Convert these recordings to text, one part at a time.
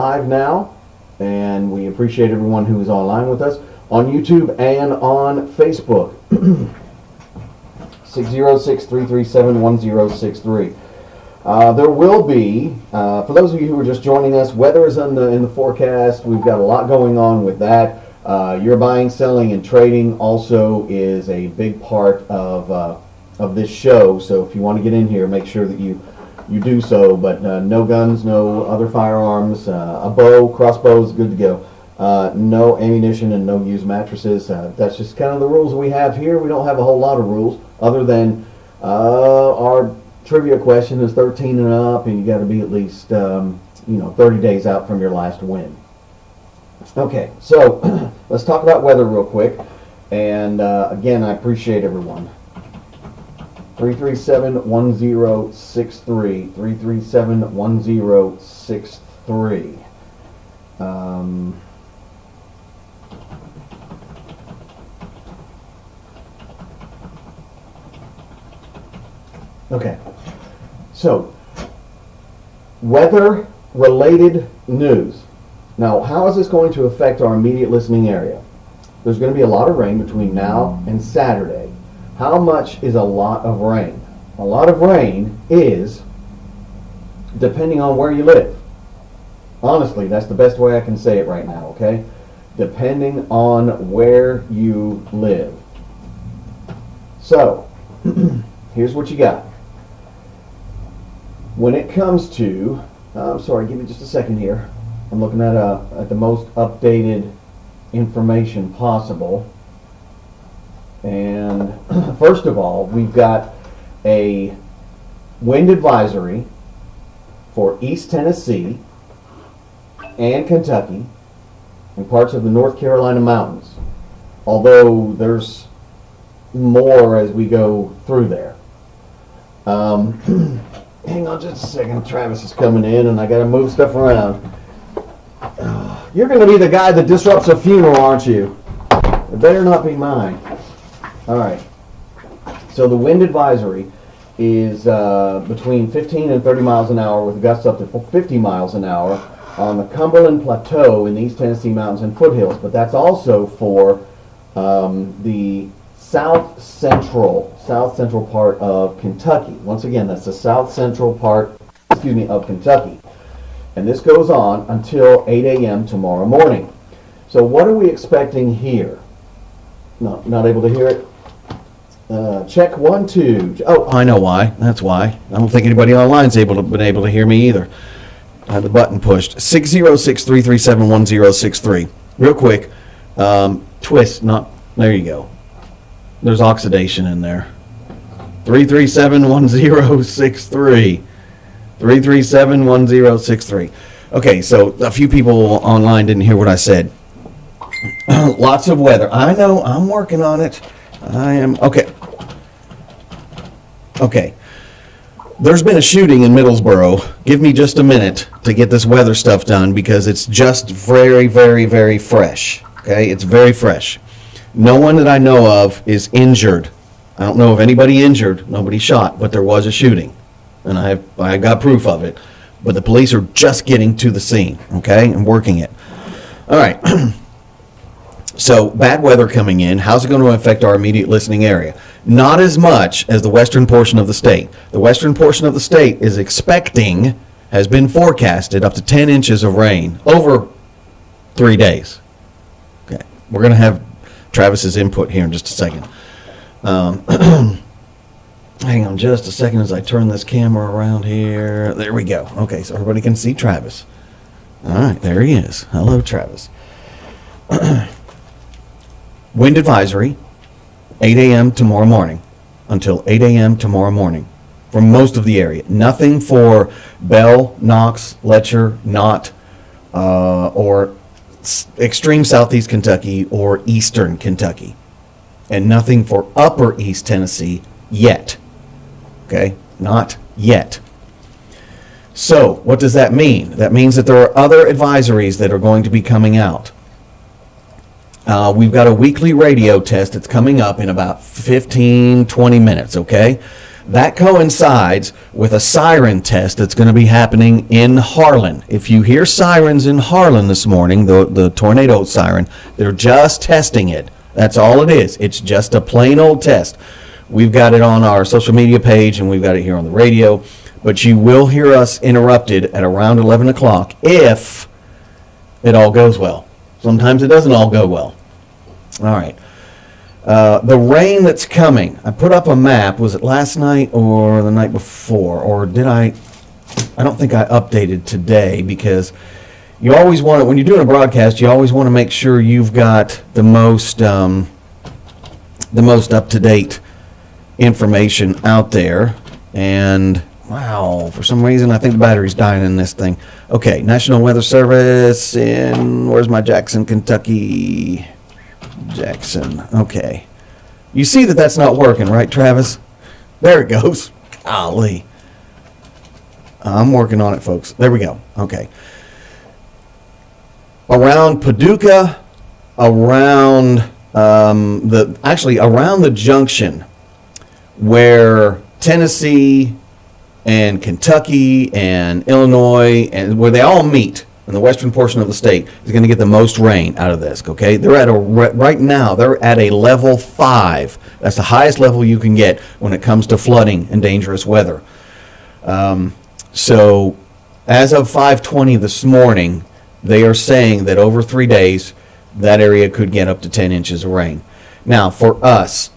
Live now, and we appreciate everyone who is online with us on YouTube and on Facebook. 606-337-1063. There will be, for those of you who are just joining us, weather is in the forecast. We've got a lot going on with that. Your buying, selling, and trading also is a big part of this show. So if you want to get in here, make sure that you do so. But no guns, no other firearms, a bow, crossbow is good to go. No ammunition and no used mattresses. That's just kind of the rules we have here. We don't have a whole lot of rules other than our trivia question is 13 and up, and you got to be at least 30 days out from your last win. Okay, so let's talk about weather real quick. And again, I appreciate everyone. 337-1063. 337-1063. Okay, so weather-related news. Now, how is this going to affect our immediate listening area? There's going to be a lot of rain between now and Saturday. How much is a lot of rain? A lot of rain is depending on where you live. Honestly, that's the best way I can say it right now, okay? Depending on where you live. So, here's what you got. When it comes to, I'm sorry, give me just a second here. I'm looking at the most updated information possible. And first of all, we've got a wind advisory for East Tennessee and Kentucky and parts of the North Carolina mountains. Although there's more as we go through there. Hang on just a second. Travis is coming in and I got to move stuff around. You're going to be the guy that disrupts a funeral, aren't you? It better not be mine. All right. So the wind advisory is between 15 and 30 miles an hour with gusts up to 50 miles an hour on the Cumberland Plateau in the East Tennessee mountains and foothills. But that's also for the south central part of Kentucky. Once again, that's the south central part, of Kentucky. And this goes on until 8 a.m. tomorrow morning. So what are we expecting here? No, not able to hear it? Check 1, 2. Oh, I know why. That's why. I don't think anybody online's been able to hear me either. I had the button pushed. 606-337-1063. Real quick. Twist. There you go. There's oxidation in there. 337-1063. 337-1063. Okay, so a few people online didn't hear what I said. Lots of weather. I know, I'm working on it. I am, okay. Okay. There's been a shooting in Middlesboro. Give me just a minute to get this weather stuff done because it's just very, very, very fresh. Okay, it's very fresh. No one that I know of is injured. I don't know of anybody injured, nobody shot, but there was a shooting. And I got proof of it. But the police are just getting to the scene, okay, and working it. All right. So bad weather coming in. How's it going to affect our immediate listening area? Not as much as the western portion of the state. The western portion of the state is has been forecasted up to 10 inches of rain over 3 days. Okay, we're going to have Travis's input here in just a second. Hang on just a second as I turn this camera around here. There we go. Okay, so everybody can see Travis. All right, there he is. Hello, Travis. Wind advisory, 8 a.m. tomorrow morning until 8 a.m. tomorrow morning for most of the area. Nothing for Bell, Knox, Letcher, Knott, or extreme southeast Kentucky or eastern Kentucky. And nothing for upper East Tennessee yet. Okay, not yet. So, what does that mean? That means that there are other advisories that are going to be coming out. We've got a weekly radio test that's coming up in about 15, 20 minutes, okay? That coincides with a siren test that's going to be happening in Harlan. If you hear sirens in Harlan this morning, the tornado siren, they're just testing it. That's all it is. It's just a plain old test. We've got it on our social media page, and we've got it here on the radio. But you will hear us interrupted at around 11 o'clock if it all goes well. Sometimes it doesn't all go well. All right. The rain that's coming, I put up a map. Was it last night or the night before? Or did I don't think I updated today, because you always want to, when you're doing a broadcast, you always want to make sure you've got the most up-to-date information out there. And wow, for some reason I think the battery's dying in this thing. Okay, National Weather Service in, where's my Jackson, Kentucky? Jackson. Okay. You see that that's not working, right, Travis? There it goes. Golly. I'm working on it, folks. There we go. Okay. Around Paducah, around around the junction where Tennessee and Kentucky and Illinois, and where they all meet in the western portion of the state, is going to get the most rain out of this. Okay, they're at right now they're at a level 5. That's the highest level you can get when it comes to flooding and dangerous weather. So as of 5:20 this morning, they are saying that over 3 days that area could get up to 10 inches of rain. Now for us,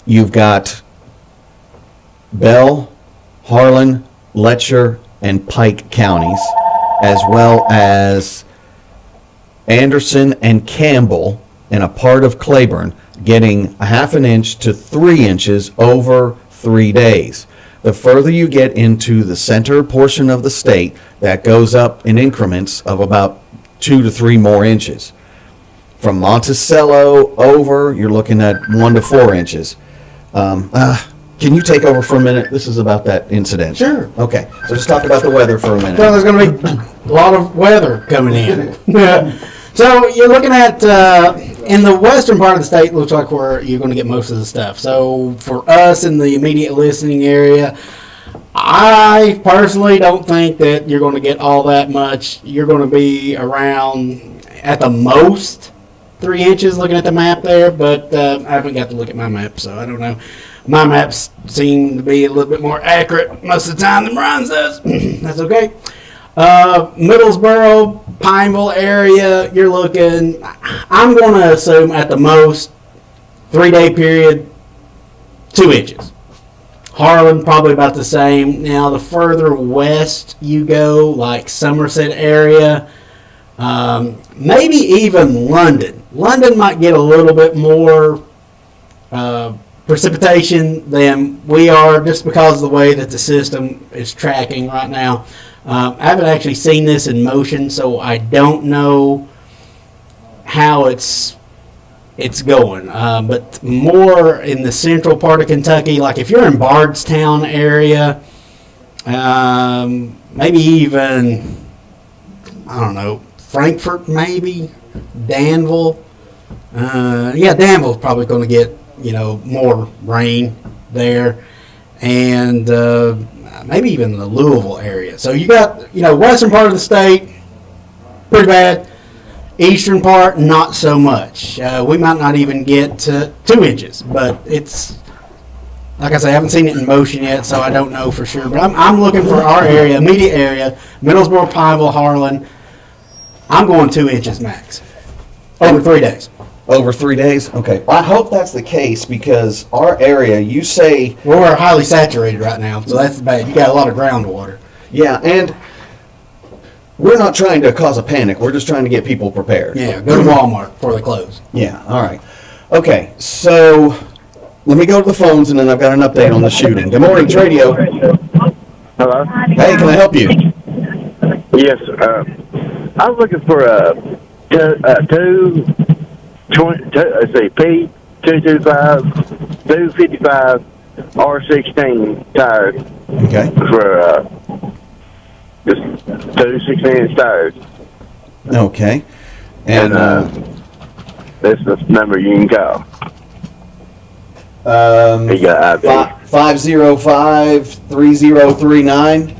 you've got Bell, Harlan, Letcher, and Pike counties, as well as Anderson and Campbell and a part of Claiborne, getting a half an inch to 3 inches over 3 days. The further you get into the center portion of the state, that goes up in increments of about 2 to 3 more inches. From Monticello over, you're looking at 1 to 4 inches. Can you take over for a minute? This is about that incident. Sure. Okay, so just talk about the weather for a minute. Well, there's going to be a lot of weather coming in. So you're looking at, in the western part of the state, looks like where you're going to get most of the stuff. So for us in the immediate listening area, I personally don't think that you're going to get all that much. You're going to be around, at the most, 3 inches looking at the map there, but I haven't got to look at my map, so I don't know. My maps seem to be a little bit more accurate most of the time than Brian's does. That's okay. Middlesboro, Pineville area, you're looking, I'm going to assume at the most, 3 day period, 2 inches. Harlan, probably about the same. Now, the further west you go, like Somerset area, maybe even London. London might get a little bit more precipitation than we are, just because of the way that the system is tracking right now. I haven't actually seen this in motion, so I don't know how it's going. But more in the central part of Kentucky, like if you're in Bardstown area, maybe even, I don't know, Frankfort maybe, Danville. Danville's probably going to get, more rain there, and maybe even the Louisville area. So you got, western part of the state, pretty bad. Eastern part, not so much. We might not even get to 2 inches, but it's, like I say, I haven't seen it in motion yet, so I don't know for sure. But I'm looking for our area, immediate area, Middlesboro, Pineville, Harlan. I'm going 2 inches max over 3 days. Over 3 days? Okay. Well, I hope that's the case, because our area, you say... We're highly saturated right now, so that's bad. You got a lot of groundwater. Yeah, and we're not trying to cause a panic. We're just trying to get people prepared. Yeah, go to Walmart before they close. Yeah, all right. Okay, so let me go to the phones, and then I've got an update on the shooting. Good morning, Tradio. Hello? Hey, can I help you? Yes, I was looking for P225, 255, R16 tires. Okay. For just 2 16-inch tires. Okay. And that's the number you can call. He got ID. 505-3039.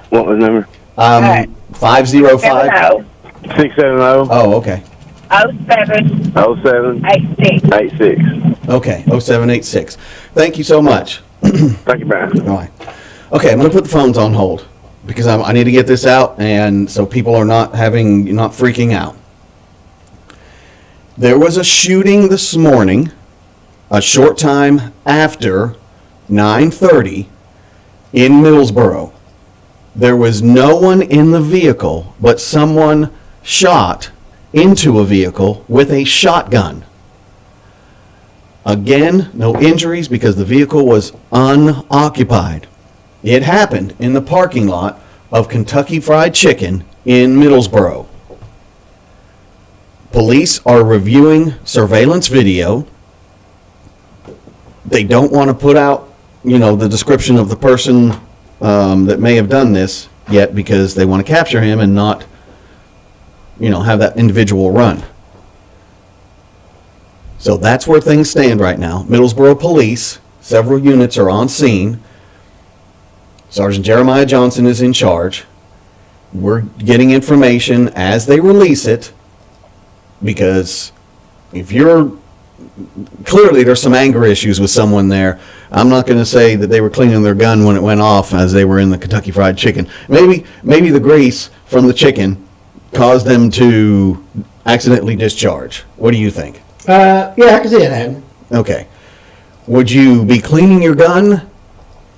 What was the number? Right. 505. 670 Oh, okay. 07 07 86. 86. Okay, 0786. Thank you so much. Thank you, Brian. All right. Okay, I'm going to put the phones on hold because I need to get this out, and so people are not freaking out. There was a shooting this morning, a short time after 9:30 in Millsboro. There was no one in the vehicle, but someone shot into a vehicle with a shotgun. Again, no injuries because the vehicle was unoccupied. It happened in the parking lot of Kentucky Fried Chicken in Middlesboro. Police are reviewing surveillance video. They don't want to put out, the description of the person that may have done this yet because they want to capture him and not, have that individual run. So that's where things stand right now. Middlesboro Police, several units are on scene. Sergeant Jeremiah Johnson is in charge. We're getting information as they release it because clearly there's some anger issues with someone there. I'm not going to say that they were cleaning their gun when it went off as they were in the Kentucky Fried Chicken. Maybe the grease from the chicken caused them to accidentally discharge. What do you think? Yeah, I can see it happen. Okay. Would you be cleaning your gun?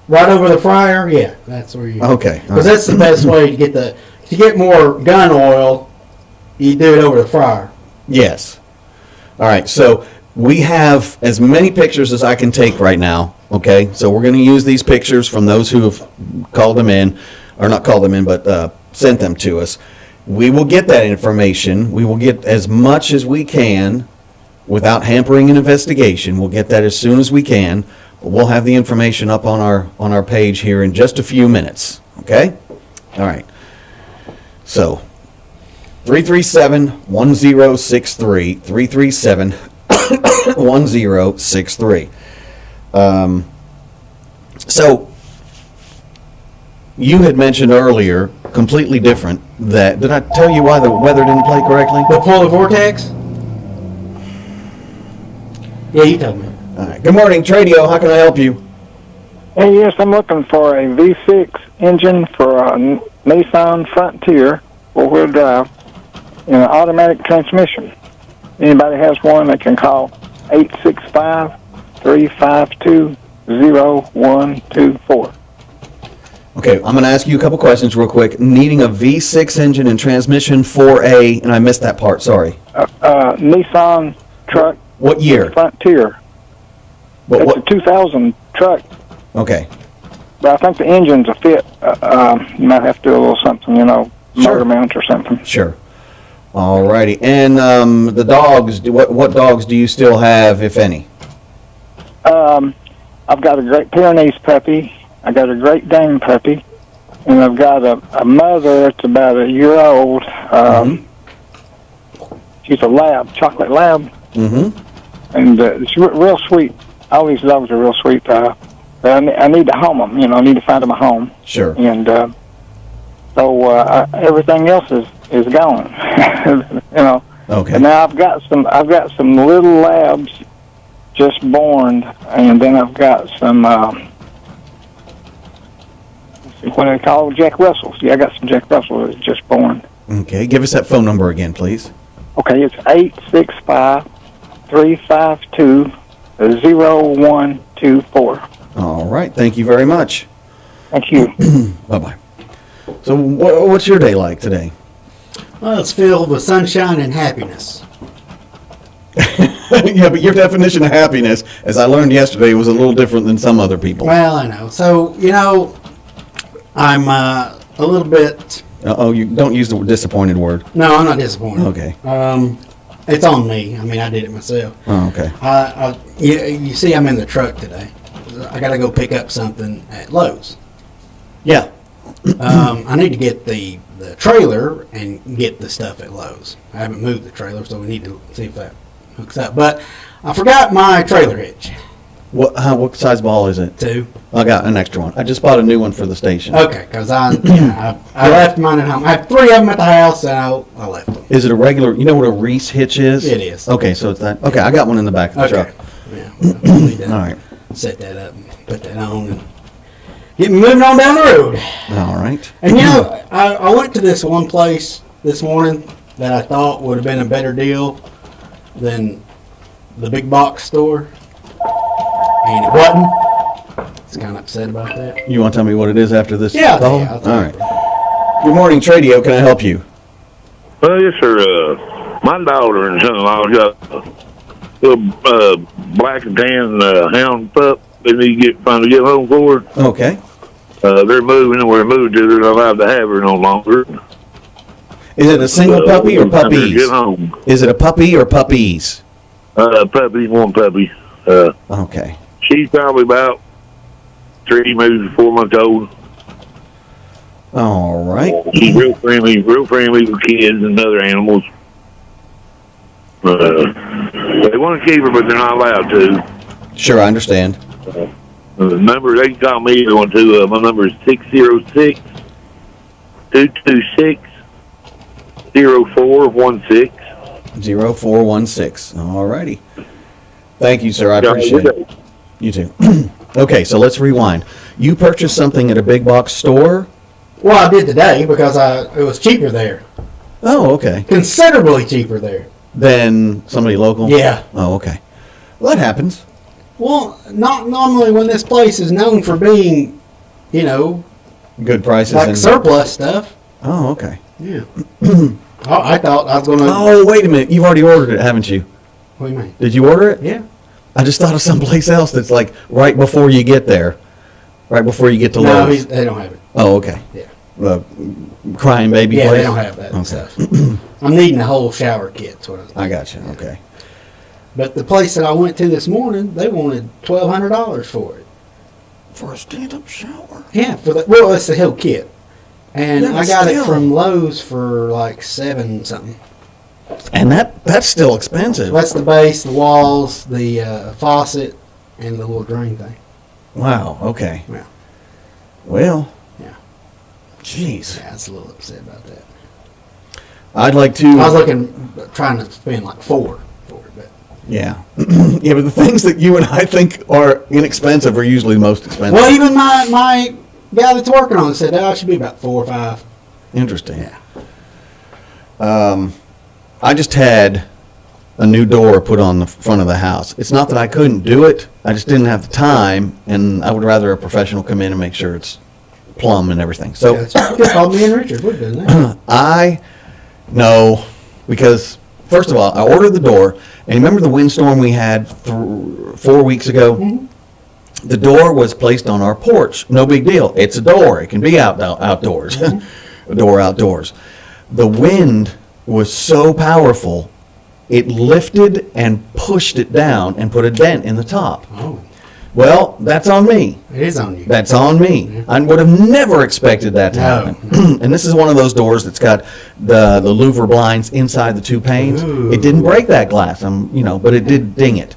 Right over the fryer, yeah, that's where you. Okay. Because that's the best way to get more gun oil. You do it over the fryer. Yes. All right. So we have as many pictures as I can take right now. Okay. So we're going to use these pictures from those who have called them in, or not called them in, but sent them to us. We will get that information. We will get as much as we can without hampering an investigation. We'll get that as soon as we can. We'll have the information up on our page here in just a few minutes. Okay? All right. So 337-1063, 337-1063. So you had mentioned earlier, completely different, that, did I tell you why the weather didn't play correctly? The polar vortex? Yeah, you told me. All right. Good morning, Tradio. How can I help you? Hey, yes, I'm looking for a V6 engine for a Nissan Frontier, four-wheel drive, in an automatic transmission. Anybody has one, they can call 865-352-0124. Okay, I'm going to ask you a couple questions real quick. Needing a V6 engine and transmission for and I missed that part, sorry. Nissan truck. What year? Frontier. It's a 2000 truck. Okay. But I think the engine's a fit. You might have to do a little something, Sure. motor mount or something. Sure. All righty. And the dogs, what dogs do you still have, if any? I've got a Great Pyrenees puppy. I got a Great Dane puppy. And I've got a mother that's about a year old. She's a lab, chocolate lab. Mm-hmm. And it's real sweet. All these dogs are real sweet. But I need to home them. I need to find them a home. Sure. And so everything else is gone. Okay. And now I've got some little labs just born, and then I've got some what do they call Jack Russells? Yeah, I got some Jack Russells that's just born. Okay. Give us that phone number again, please. Okay, it's 865-352-0124. All right. Thank you very much. Thank you. Bye-bye. So what's your day like today? Well, it's filled with sunshine and happiness. Yeah, but your definition of happiness, as I learned yesterday, was a little different than some other people. Well, I know. So, I'm a little bit... Uh-oh, you don't use the disappointed word. No, I'm not disappointed. Okay. It's on me. I mean, I did it myself. Oh, okay. You see, I'm in the truck today. I got to go pick up something at Lowe's. Yeah. I need to get the trailer and get the stuff at Lowe's. I haven't moved the trailer, so we need to see if that hooks up. But I forgot my trailer hitch. What size ball is it? 2. I got an extra one. I just bought a new one for the station. Okay, because I left mine at home. I had 3 of them at the house, and I left them. Is it a regular? You know what a Reese hitch is? It is. Okay, so it's that. Okay, I got one in the back of the truck. Yeah, we'll need to All right. set that up and put that on and get me moving on down the road. All right. And I went to this one place this morning that I thought would have been a better deal than the big box store, and it wasn't. I was kind of upset about that. You want to tell me what it is after this Yeah, call? I'll tell All you. right. Good morning, Tradio. Can I help you? Yes, sir. My daughter and son-in-law got a little black and tan hound pup they need to find a good home for her. Okay. They're moving, and we're moving to. They're not allowed to have her no longer. Is it a single puppy or we're trying to puppies? Get home. Is it a puppy or puppies? Puppy, one puppy. Okay. She's probably about 3, maybe 4 months old. All right. She's real friendly with kids and other animals. They want to keep her, but they're not allowed to. Sure, I understand. The number they can call me if they want to. My number is 606-226-0416. 0416. All righty. Thank you, sir. I appreciate it. You too. Okay, so let's rewind. You purchased something at a big box store? Well, I did today because it was cheaper there. Oh, okay. Considerably cheaper there. Than somebody local? Yeah. Oh, okay. Well, that happens. Well, not normally when this place is known for being, Good prices. like and surplus stuff. Oh, okay. Yeah. I thought I was going to... Oh, wait a minute. You've already ordered it, haven't you? What do you mean? Did you order it? Yeah. I just thought of someplace else that's like right before you get there. Right before you get to No, Lowe's. they don't have it. Oh, okay. Yeah. Crying baby Yeah, place? they don't have that Okay. stuff. I'm needing a whole shower kit. That's what I got you. Okay. But the place that I went to this morning, they wanted $1,200 for it. For a stand-up shower? Yeah, it's the whole kit. And Yeah, but I got still. it from Lowe's for like $7 something. And that's still expensive. That's the base, the walls, the faucet, and the little drain thing. Wow. Okay. Yeah. Well. Yeah. Jeez. Yeah, I was a little upset about that. I'd like to. I was trying to spend like $4 for it, but Yeah. Yeah, but the things that you and I think are inexpensive are usually the most expensive. well, even my guy that's working on it said, it should be about 4 or 5. Interesting. Yeah. I just had a new door put on the front of the house. It's not that I couldn't do it. I just didn't have the time, and I would rather a professional come in and make sure it's plumb and everything. So Yeah, it's called me and Richard. We're doing that. I know, because first of all, I ordered the door, and remember the windstorm we had 4 weeks ago? Mm-hmm. The door was placed on our porch. No big deal. It's a door. It can be outdoors. A door outdoors. The wind was so powerful, it lifted and pushed it down and put a dent in the top. Oh, Well, that's on me. it is on you. That's on me. I would have never expected that to No. happen. And this is one of those doors that's got the louver blinds inside the 2 panes. Ooh. It didn't break that glass, but it did ding it.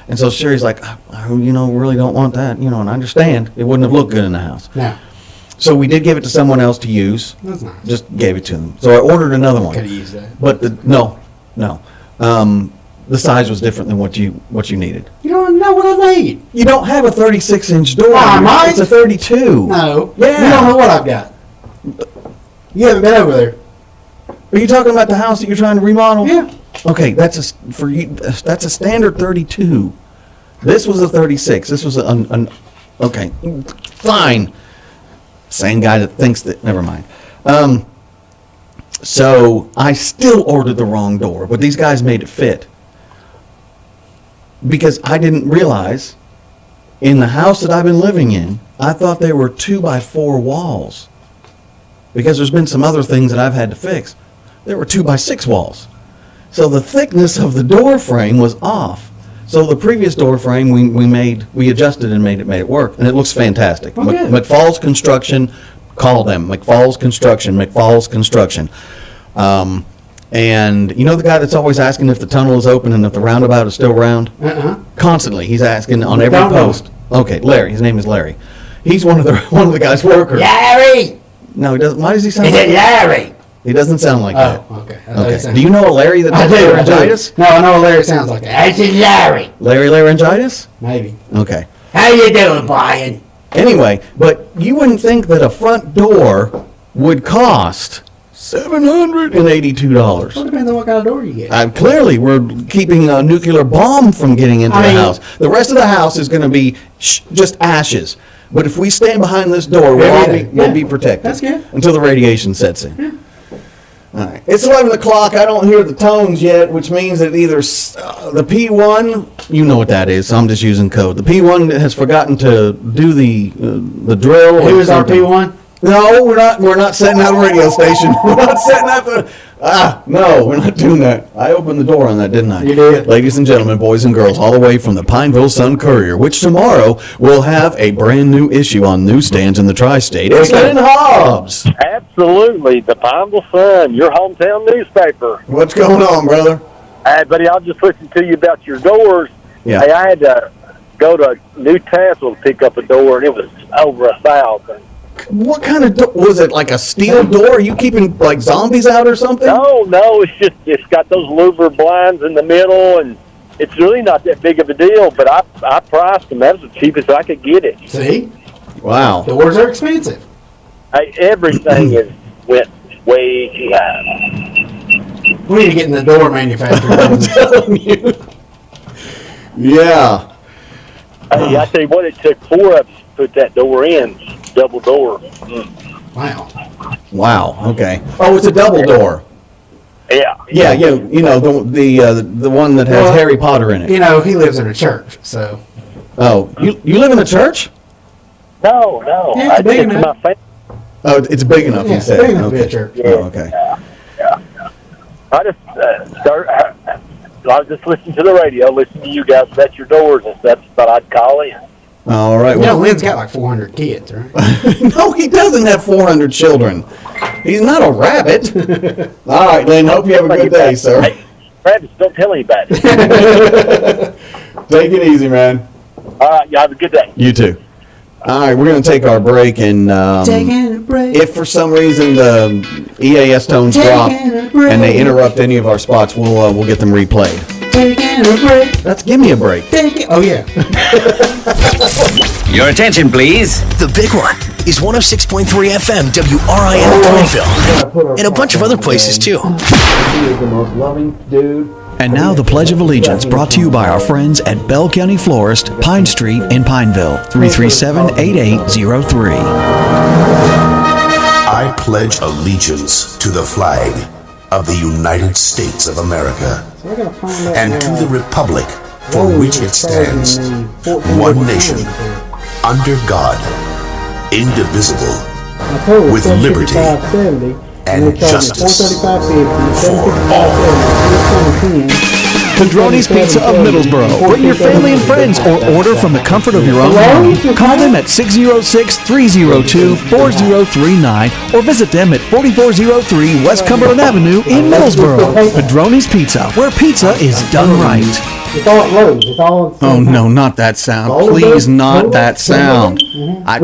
And so Sherry's like, really don't want that, and I understand. It wouldn't have looked good in the house. Now, So we did give it to someone else to use. that's nice. Just gave it to them. So I ordered another one. Could have used that. But no. The size was different than what you needed. You don't know what I need. You don't have a 36-inch door. I might. It's a 32. No. Yeah. You don't know what I've got. You haven't been over there. Are you talking about the house that you're trying to remodel? Yeah. Okay, that's a standard 32. This was a 36. This was okay, fine. Same guy that thinks that. Never mind. So I still ordered the wrong door, but these guys made it fit. Because I didn't realize, in the house that I've been living in, I thought they were 2x4 walls. Because there's been some other things that I've had to fix. There were 2x6 walls. So the thickness of the door frame was off. So the previous door frame we adjusted and made it work, and it looks fantastic. Oh, good. McFall's Construction, call them. McFall's Construction. And you know the guy that's always asking if the tunnel is open and if the roundabout is still round? Constantly, he's asking on every Don't know. post. Okay, Larry. His name is Larry. He's one of the guy's workers. Larry! No, he doesn't. Why does he sound Is like it Larry? He doesn't sound like that. Oh, okay. Okay. Do you know a Larry that has laryngitis? No, I know what Larry sounds like. This is Larry. Larry laryngitis? Maybe. Okay. How you doing, Brian? Anyway, but you wouldn't think that a front door would cost $782. Well, depends on what kind of door you get. Clearly, we're keeping a nuclear bomb from getting into the house. The rest of the house is going to be just ashes. But if we stand behind this door, we'll be protected. That's good. Until the radiation sets in. Yeah. All right. It's 11 o'clock. I don't hear the tones yet, which means that either the P1, you know what that is, so I'm just using code. The P1 has forgotten to do the drill. Who is our P1? No, we're not setting out a radio station. We're not setting out no, we're not doing that. I opened the door on that, didn't I? You did. Ladies and gentlemen, boys and girls, all the way from the Pineville Sun-Courier, which tomorrow will have a brand new issue on newsstands in the tri-state. It's Lynn Hobbs. Absolutely. The Pineville Sun, your hometown newspaper. What's going on, brother? Hey, buddy, I was just listening to you about your doors. Yeah. Hey, I had to go to New Tassel to pick up a door, and it was over $1,000. What kind of door? Was it like a steel door? Are you keeping like zombies out or something? No, it's got those louver blinds in the middle, and it's really not that big of a deal, but I priced them. That was the cheapest I could get it. See? Wow. Doors are expensive. Hey, everything went way too high. We need to get in the door manufacturer. I'm telling you. Yeah. Hey, I tell you what, it took 4 of us to put that door in. Double door. Wow. Okay. Oh, it's a double door. Yeah. Yeah. You know the one that has Harry Potter in it. You know, he lives in a church, so. Oh, you live in a church? No. Yeah, it's big enough. My family. Oh, it's big enough. Yeah, You said. big enough to be a Okay. church. Oh, okay. Yeah. I just I was just listening to the radio, listening to you guys about your doors and stuff. Thought I'd call in. All right. You know, Well, Lynn's got like 400 kids, right? no, he doesn't have 400 children. He's not a rabbit. All right, Lynn. Hope you have a good day, sir. Hey, Travis, don't tell anybody. Take it easy, man. All right, y'all have a good day. You too. All right, we're going to take our break, and Taking a break. if for some reason the EAS tones drop and they interrupt any of our spots, we'll get them replayed. Taking a break. Give me a break. Oh, yeah. Your attention, please. The big one is 106.3 FM WRIL Pineville, and a bunch of other places too. He is the most loving dude. And now the Pledge of Allegiance, brought to you by our friends at Bell County Florist, Pine Street in Pineville, 337-8803. I pledge allegiance to the flag of the United States of America and to the republic for which it stands, one nation, under God, indivisible, with liberty and justice for all. Padrone's Pizza of Middlesboro. Bring your family and friends or order from the comfort of your own home. Call them at 606-302-4039 or visit them at 4403 West Cumberland Avenue in Middlesboro. Padrone's Pizza, where pizza is done right. It's all it loads. It's all. Oh no, not that sound! Please, not that sound! I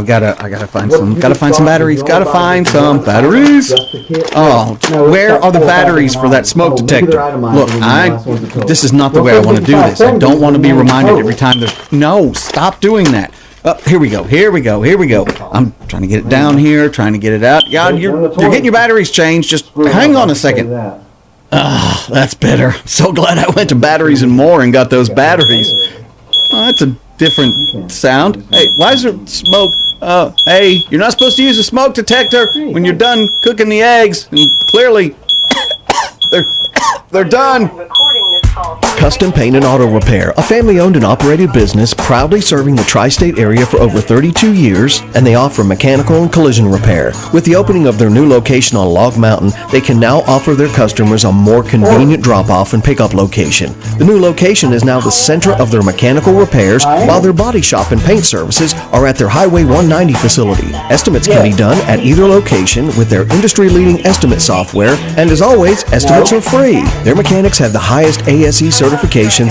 gotta find some batteries. Gotta find some batteries. Oh, where are the batteries for that smoke detector? Look, this is not the way I want to do this. I don't want to be reminded every time there's. No, stop doing that. Here we go. I'm trying to get it down here, trying to get it out. Yeah, you're getting your batteries changed. Just hang on a second. That's better. I'm so glad I went to Batteries and More and got those batteries. Oh, that's a different sound. Hey, why is there smoke? Hey, you're not supposed to use a smoke detector when you're done cooking the eggs, and clearly they're done. Custom Paint and Auto Repair, a family-owned and operated business proudly serving the tri-state area for over 32 years, and they offer mechanical and collision repair. With the opening of their new location on Log Mountain, they can now offer their customers a more convenient drop-off and pickup location. The new location is now the center of their mechanical repairs, while their body shop and paint services are at their Highway 190 facility. Estimates can be done at either location with their industry-leading estimate software, and as always, estimates are free. Their mechanics have the highest ASE certifications,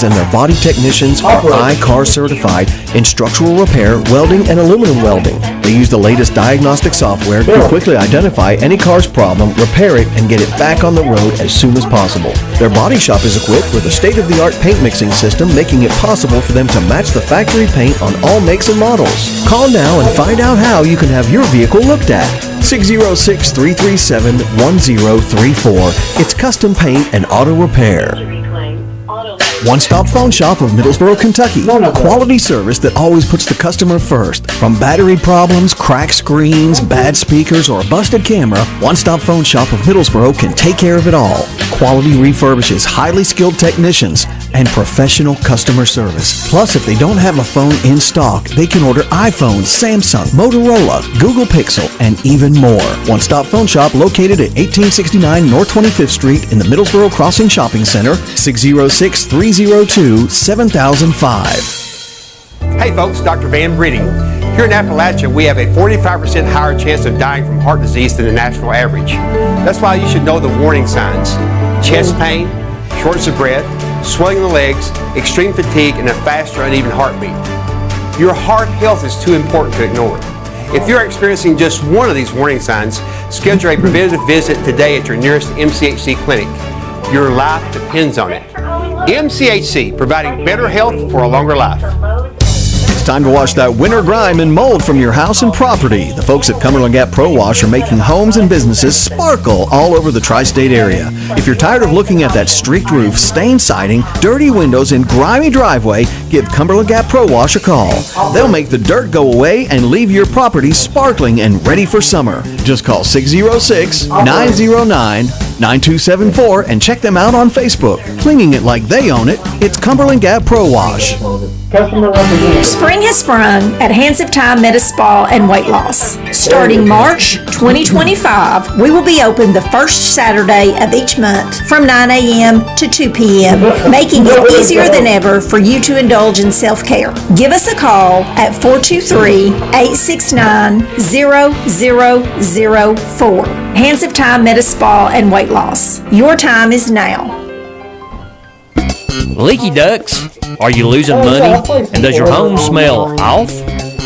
and their body technicians are I-CAR certified in structural repair, welding, and aluminum welding. They use the latest diagnostic software to quickly identify any car's problem, repair it, and get it back on the road as soon as possible. Their body shop is equipped with a state-of-the-art paint mixing system, making it possible for them to match the factory paint on all makes and models. Call now and find out how you can have your vehicle looked at. 606-337-1034. It's Custom Paint and Auto Repair. One-stop phone shop of Middlesboro, Kentucky. Quality service that always puts the customer first. From battery problems, cracked screens, bad speakers, or a busted camera, One-stop phone shop of Middlesboro can take care of it all. Quality refurbishes, highly skilled technicians, and professional customer service. Plus, if they don't have a phone in stock, they can order iPhone, Samsung, Motorola, Google Pixel, and even more. One-stop phone shop located at 1869 North 25th Street in the Middlesboro Crossing Shopping Center, 606-302-7005. Hey folks, Dr. Van Breeding. Here in Appalachia, we have a 45% higher chance of dying from heart disease than the national average. That's why you should know the warning signs: chest pain, shortness of breath, swelling in the legs, extreme fatigue, and a fast or uneven heartbeat. Your heart health is too important to ignore. If you're experiencing just one of these warning signs, schedule a preventative visit today at your nearest MCHC clinic. Your life depends on it. MCHC, providing better health for a longer life. It's time to wash that winter grime and mold from your house and property. The folks at Cumberland Gap Pro Wash are making homes and businesses sparkle all over the tri-state area. If you're tired of looking at that streaked roof, stained siding, dirty windows, and grimy driveway, give Cumberland Gap Pro Wash a call. They'll make the dirt go away and leave your property sparkling and ready for summer. Just call 606-909-9274 and check them out on Facebook. Cleaning it like they own it, it's Cumberland Gap Pro Wash. Spring has sprung at Hands of Time Meta Spa and Weight Loss. Starting March 2025, we will be open the first Saturday of each month from 9 a.m. to 2 p.m., making it easier than ever for you to indulge in self-care. Give us a call at 423-869-0004. Hands of Time Meta Spa and Weight Loss. Your time is now. Leaky ducts? Are you losing money? And does your home smell off?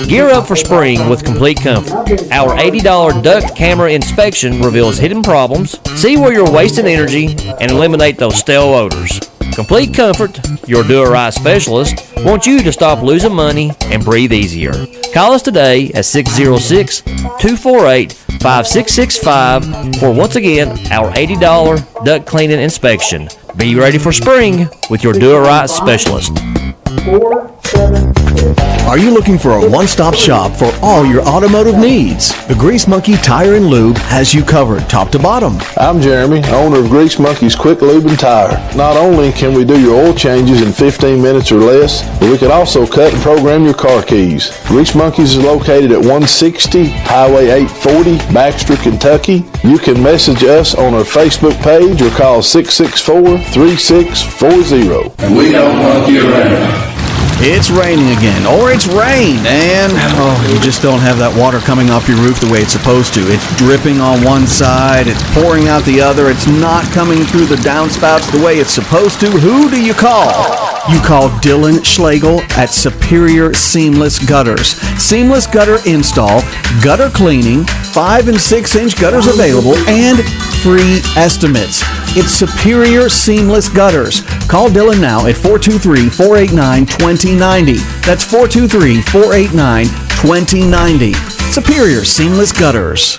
Gear up for spring with Complete Comfort. Our $80 duct camera inspection reveals hidden problems, see where you're wasting energy, and eliminate those stale odors. Complete Comfort, your do-it-right specialist, wants you to stop losing money and breathe easier. Call us today at 606-248-5665 for, once again, our $80 duct cleaning inspection. Be ready for spring with your do-it-right specialist. Are you looking for a one-stop shop for all your automotive needs? The Grease Monkey Tire and Lube has you covered top to bottom. I'm Jeremy, owner of Grease Monkey's Quick Lube and Tire. Not only can we do your oil changes in 15 minutes or less, but we can also cut and program your car keys. Grease Monkey's is located at 160 Highway 840, Baxter, Kentucky. You can message us on our Facebook page or call 664-3640. And we don't monkey around. It's raining again, or it's rained, and you just don't have that water coming off your roof the way it's supposed to. It's dripping on one side, it's pouring out the other, it's not coming through the downspouts the way it's supposed to. Who do you call? You call Dylan Schlegel at Superior Seamless Gutters. Seamless gutter install, gutter cleaning, 5 and 6 inch gutters available, and free estimates. It's Superior Seamless Gutters. Call Dylan now at 423-489-2090. That's 423-489-2090. Superior Seamless Gutters.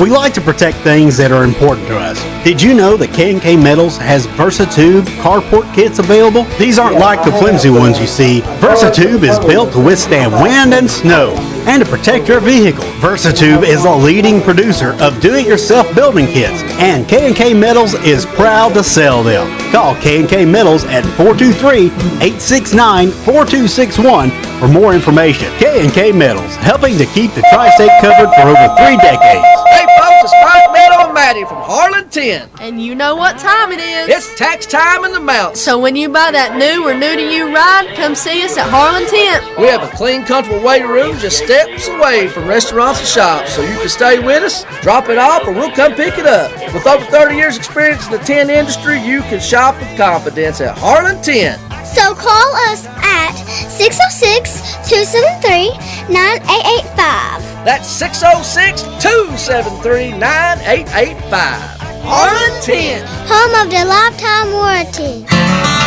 We like to protect things that are important to us. Did you know that K&K Metals has Versatube carport kits available? These aren't like the flimsy ones you see. Versatube is built to withstand wind and snow and to protect your vehicle. Versatube is a leading producer of do-it-yourself building kits, and K&K Metals is proud to sell them. Call K&K Metals at 423-869-4261 for more information. K&K Metals, helping to keep the tri-state covered for over 3 decades. Hey folks, it's Mike, Meadow, and Maddie from Harlan 10. And you know what time it is. It's tax time in the mountains. So when you buy that new or new-to-you ride, come see us at Harlan 10. We have a clean, comfortable waiting room just steps away from restaurants and shops, so you can stay with us, drop it off, or we'll come pick it up. With over 30 years experience in the tin industry, you can shop with confidence at Harlan 10. So call us at 606-273-9885. That's 606-273-9885. Harlan 10. Home of the lifetime warranty.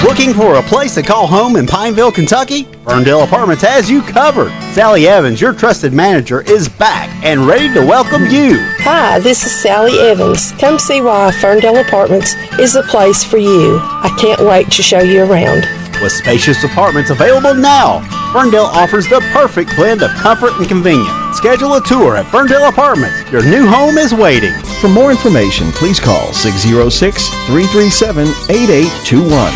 Looking for a place to call home in Pineville, Kentucky? Ferndale Apartments has you covered. Sally Evans, your trusted manager, is back and ready to welcome you. Hi, this is Sally Evans. Come see why Ferndale Apartments is the place for you. I can't wait to show you around. With spacious apartments available now, Ferndale offers the perfect blend of comfort and convenience. Schedule a tour at Ferndale Apartments. Your new home is waiting. For more information, please call 606-337-8821.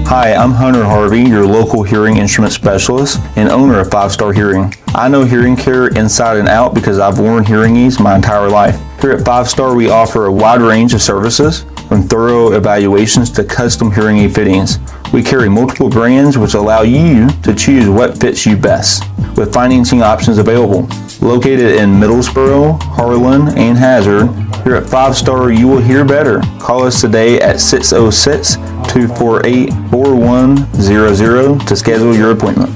Hi, I'm Hunter Harvey, your local hearing instrument specialist and owner of 5 Star Hearing. I know hearing care inside and out because I've worn hearing aids my entire life. Here at 5 Star, we offer a wide range of services, from thorough evaluations to custom hearing aid fittings. We carry multiple brands which allow you to choose what fits you best, with financing options available. Located in Middlesboro, Harlan, and Hazard, here at 5 Star you will hear better. Call us today at 606-248-4100 to schedule your appointment.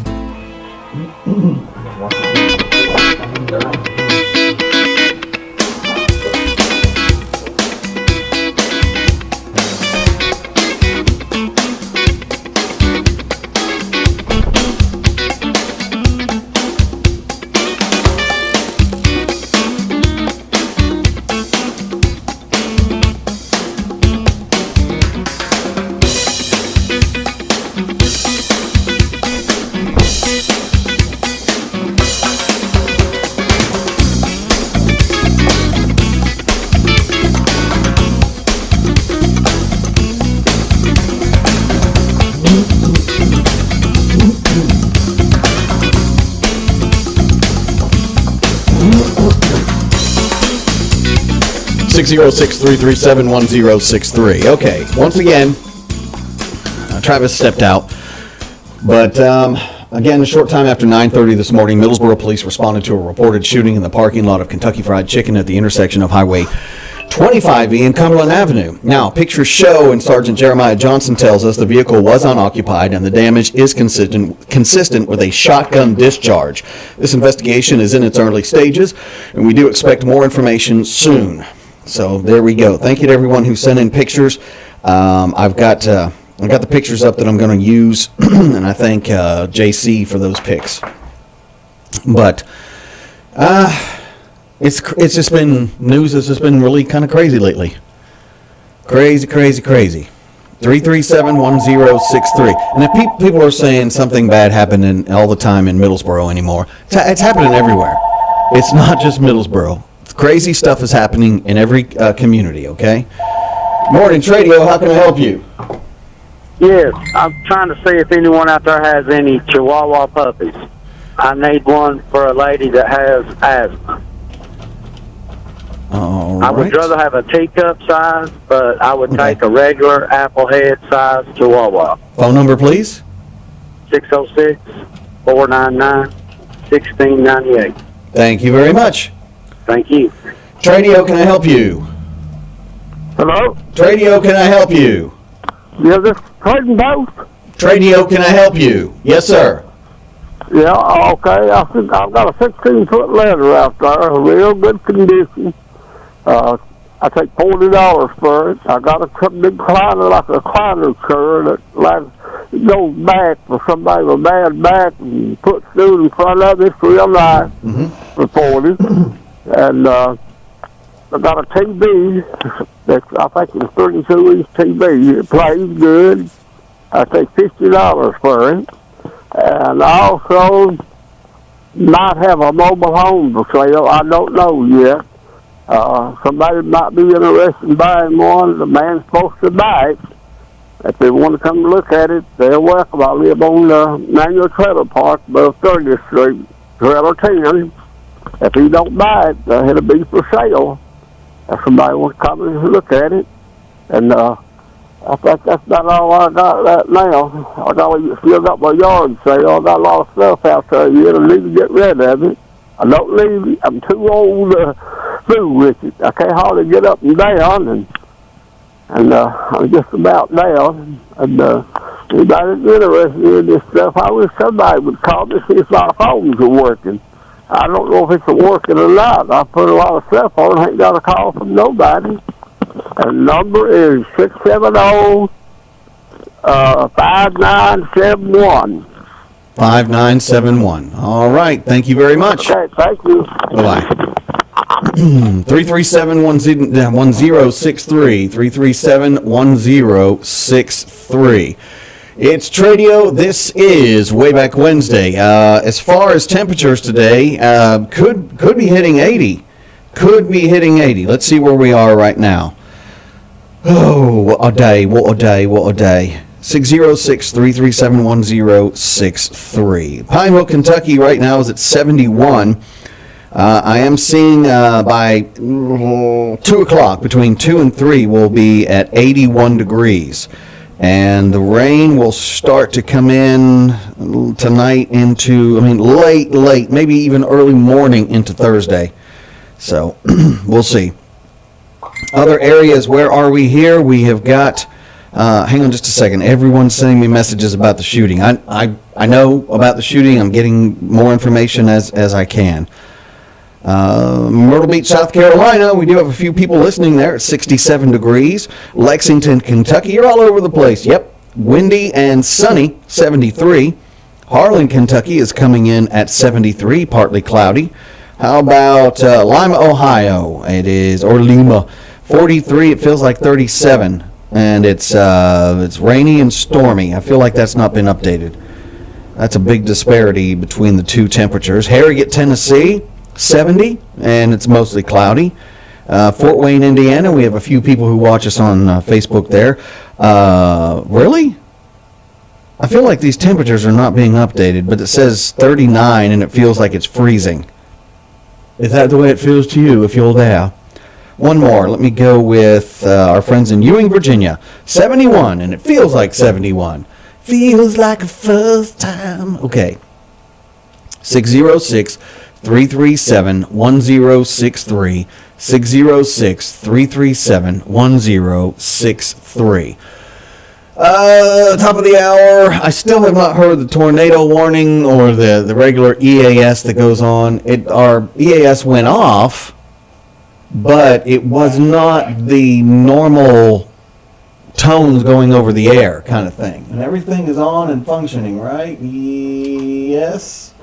606-337-1063. Okay, once again, Travis stepped out. But again, a short time after 9:30 this morning, Middlesboro police responded to a reported shooting in the parking lot of Kentucky Fried Chicken at the intersection of Highway 25E and Cumberland Avenue. Now, pictures show, and Sergeant Jeremiah Johnson tells us the vehicle was unoccupied and the damage is consistent with a shotgun discharge. This investigation is in its early stages, and we do expect more information soon. So there we go. Thank you to everyone who sent in pictures. I've got the pictures up that I'm going to use, and I thank JC for those pics. But it's just been news has just been really kind of crazy lately. Crazy. 337-1063. And if people are saying something bad happening all the time in Middlesboro anymore, it's happening everywhere. It's not just Middlesboro. Crazy stuff is happening in every community, okay? Morning, Tradio, how can I help you? Yes, I'm trying to see if anyone out there has any Chihuahua puppies. I need one for a lady that has asthma. All I would rather have a teacup size, but I would take a regular applehead size Chihuahua. Phone number, please? 606-499-1698. Thank you very much. Thank you. Tradio, can I help you? Hello? Tradio, can I help you? Yeah, this Clayton Boat? Tradio, can I help you? Yes, sir. Yeah, okay. I've got a 16-foot ladder out there, real good condition. I take $40 for it. I got a big recliner, like a recliner chair that goes back for somebody with a bad back and puts food in front of it. It's real nice for 40. And I got a TV. I think it's a 32-inch TV. It plays good. I take $50 for it. And I also might have a mobile home for sale. I don't know yet. Somebody might be interested in buying one. The man's supposed to buy it. If they want to come look at it, they're welcome. I live on the Manual Trailer Park above 30th Street, Trailer 10. If he don't buy it, it'll be for sale. If somebody wants to come and look at it. And I think that's about all I got right now. I still got my yard sale. I got a lot of stuff out there yet. I need to get rid of it. I don't need it. I'm too old to fool with it. I can't hardly get up and down, and I'm just about down. And anybody that's interested in this stuff, I wish somebody would call me see if my phones are working. I don't know if it's working or not. I put a lot of stuff on. I ain't got a call from nobody. And the number is 670-5971. 5971. All right. Thank you very much. Okay, thank you. Bye-bye. 337-1063. 337-1063. It's Tradio. This is Way Back Wednesday. As far as temperatures today, could be hitting 80. Could be hitting 80. Let's see where we are right now. Oh, what a day, what a day, what a day. 606-337-1063. Pineville, Kentucky right now is at 71. I am seeing by 2 o'clock, between 2 and 3, we'll be at 81 degrees. And the rain will start to come in tonight into, late, maybe even early morning into Thursday. So, we'll see. Other areas, where are we here? We have got, hang on just a second. Everyone's sending me messages about the shooting. I know about the shooting. I'm getting more information as I can. Myrtle Beach, South Carolina, we do have a few people listening there at 67 degrees. Lexington, Kentucky, you're all over the place. Yep, windy and sunny, 73. Harlan, Kentucky is coming in at 73, partly cloudy. How about Lima, Ohio? It is, or Lima, 43. It feels like 37, and it's rainy and stormy. I feel like that's not been updated. That's a big disparity between the two temperatures. Harrogate, Tennessee, 70, and it's mostly cloudy. Fort Wayne, Indiana, we have a few people who watch us on Facebook there. Really? I feel like these temperatures are not being updated, but it says 39, and it feels like it's freezing. Is that the way it feels to you if you're there? One more. Let me go with our friends in Ewing, Virginia. 71, and it feels like 71. Feels like a first time. Okay. 606-337-1063. 606-337-1063. Top of the hour. I still have not heard the tornado warning or the regular EAS that goes on. Our EAS went off, but it was not the normal tones going over the air kind of thing. And everything is on and functioning, right? Yes.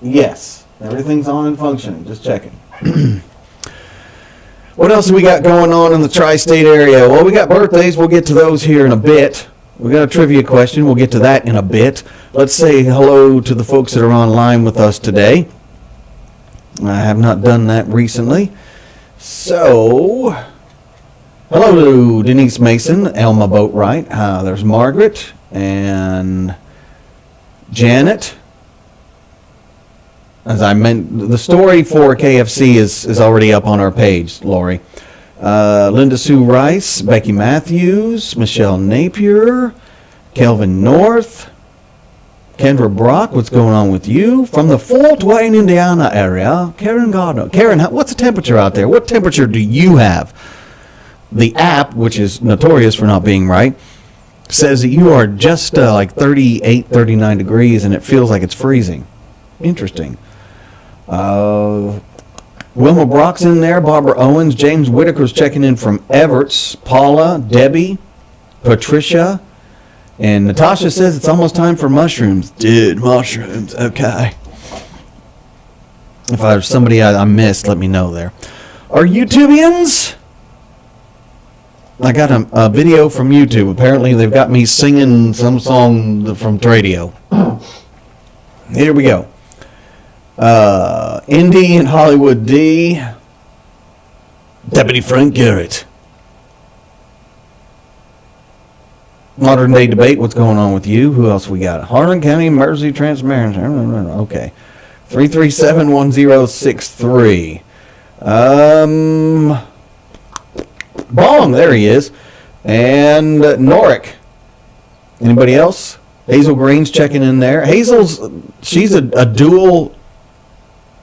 Yes. Everything's on and functioning. Just checking. What else have we got going on in the tri-state area? Well, we got birthdays. We'll get to those here in a bit. We got a trivia question. We'll get to that in a bit. Let's say hello to the folks that are online with us today. I have not done that recently. So, hello to Denise Mason, Elma Boatwright. There's Margaret and Janet. As I meant, the story for KFC is already up on our page, Lori. Linda Sue Rice, Becky Matthews, Michelle Napier, Kelvin North, Kendra Brock, what's going on with you? From the Fort Wayne, Indiana area, Karen Gardner. Karen, what's the temperature out there? What temperature do you have? The app, which is notorious for not being right, says that you are just like 38, 39 degrees, and it feels like it's freezing. Interesting. Wilma Brock's in there, Barbara Owens, James Whitaker's checking in from Everts, Paula, Debbie, Patricia, and Natasha says it's almost time for mushrooms. Dude, mushrooms, okay. If there's somebody I missed, let me know there. Our YouTubians, I got a video from YouTube. Apparently, they've got me singing some song from Tradio. Here we go. Indy and Hollywood D. Deputy Frank Garrett. Modern Day Debate, what's going on with you? Who else we got? Harlan County Emergency Transparency. Okay. 337-1063. Bong, there he is. And Norick. Anybody else? Hazel Green's checking in there. She's a dual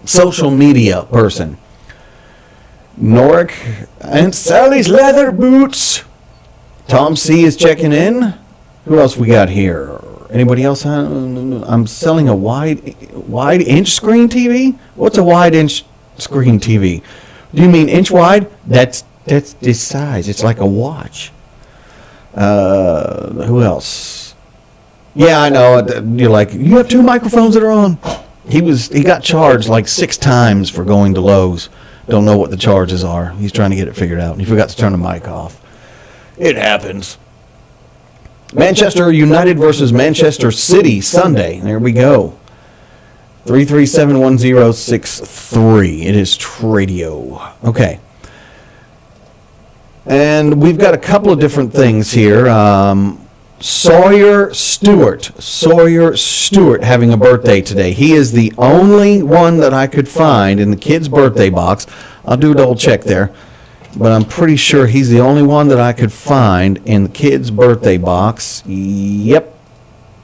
social media person. Norick and Sally's Leather Boots. Tom C is checking in. Who else we got here? Anybody else? I'm selling a wide inch screen TV. What's a wide inch screen TV? Do you mean inch wide? That's this size. It's like a watch. Who else? Yeah, I know. You're like, you have 2 microphones that are on. He got charged like 6 times for going to Lowe's. Don't know what the charges are. He's trying to get it figured out. He forgot to turn the mic off. It happens. Manchester United versus Manchester City Sunday. There we go. 337-1063. It is Tradio. Okay. And we've got a couple of different things here. Sawyer Stewart having a birthday today. He is the only one that I could find in the kid's birthday box. I'll do a double check there. But I'm pretty sure he's the only one that I could find in the kid's birthday box. Yep.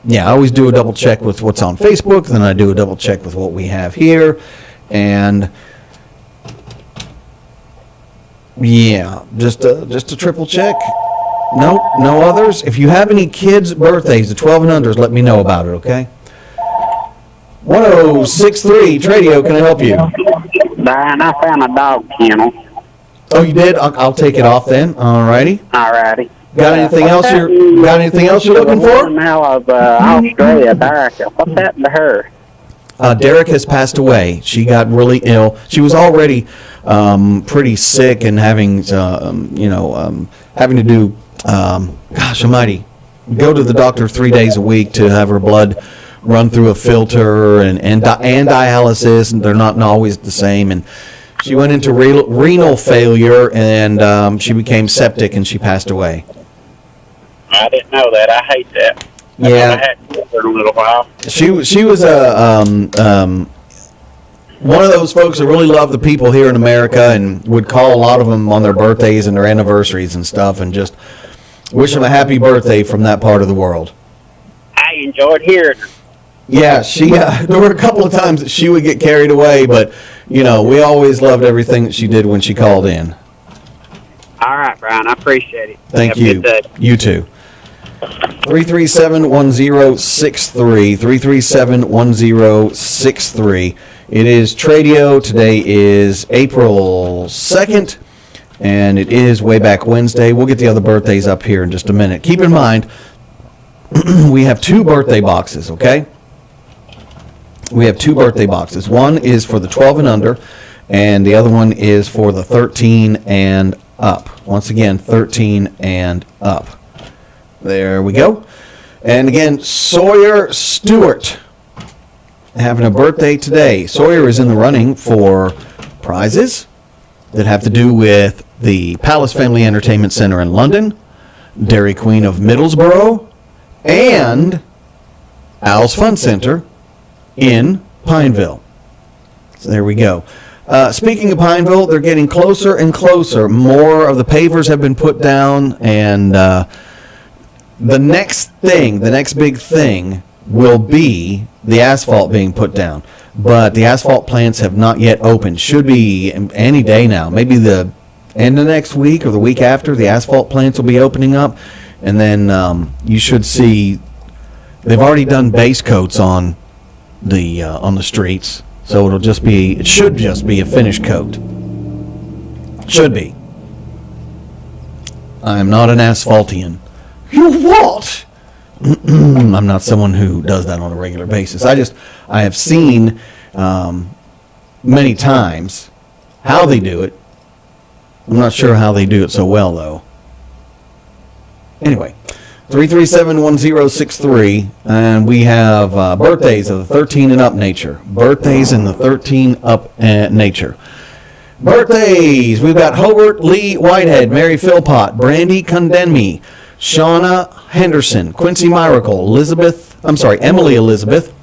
Yeah, I always do a double check with what's on Facebook, then I do a double check with what we have here. And yeah, just a triple check. Nope, no others. If you have any kids' birthdays, the 12 and unders, let me know about it, okay? 1063 Tradio, can I help you? Brian, I found a dog kennel. Oh, you did? I'll take it off then. Alrighty. Alrighty. Got anything else you're looking for? Now of Australia, Derek. What's happened to her? Derek has passed away. She got really ill. She was already pretty sick and having having to do gosh almighty, go to the doctor 3 days a week to have her blood run through a filter and dialysis, and they're not always the same. And she went into renal failure, and she became septic, and she passed away. I didn't know that. I hate that. Yeah. I had to for a little while. She was one of those folks that really loved the people here in America and would call a lot of them on their birthdays and their anniversaries and stuff, and just wish them a happy birthday from that part of the world. I enjoyed hearing her. Yeah, there were a couple of times that she would get carried away, but, we always loved everything that she did when she called in. All right, Brian, I appreciate it. Thank Have a you. good day. You too. 337-1063, 337-1063. It is Tradio. Today is April 2nd, and it is Way Back Wednesday. We'll get the other birthdays up here in just a minute. Keep in mind, we have 2 birthday boxes, okay? We have 2 birthday boxes. One is for the 12 and under, and the other one is for the 13 and up. Once again, 13 and up. There we go. And again, Sawyer Stewart having a birthday today. Sawyer is in the running for prizes that have to do with the Palace Family Entertainment Center in London, Dairy Queen of Middlesbrough, and Al's Fun Center in Pineville. So there we go. Speaking of Pineville, they're getting closer and closer. More of the pavers have been put down, and the next big thing will be the asphalt being put down. But the asphalt plants have not yet opened. Should be any day now. Maybe the end of next week or the week after, the asphalt plants will be opening up. And then you should see they've already done base coats on the streets. So it should just be a finish coat. Should be. I am not an asphaltian. You what? I'm not someone who does that on a regular basis. I have seen many times. How they do it, I'm not sure how they do it so well, though. Anyway, 337-1063, and we have birthdays of the 13 and up nature. Birthdays in the 13 up nature. Birthdays, we've got Hobart Lee Whitehead, Mary Philpott, Brandy Condenme, Shauna Henderson, Quincy Miracle, Emily Elizabeth,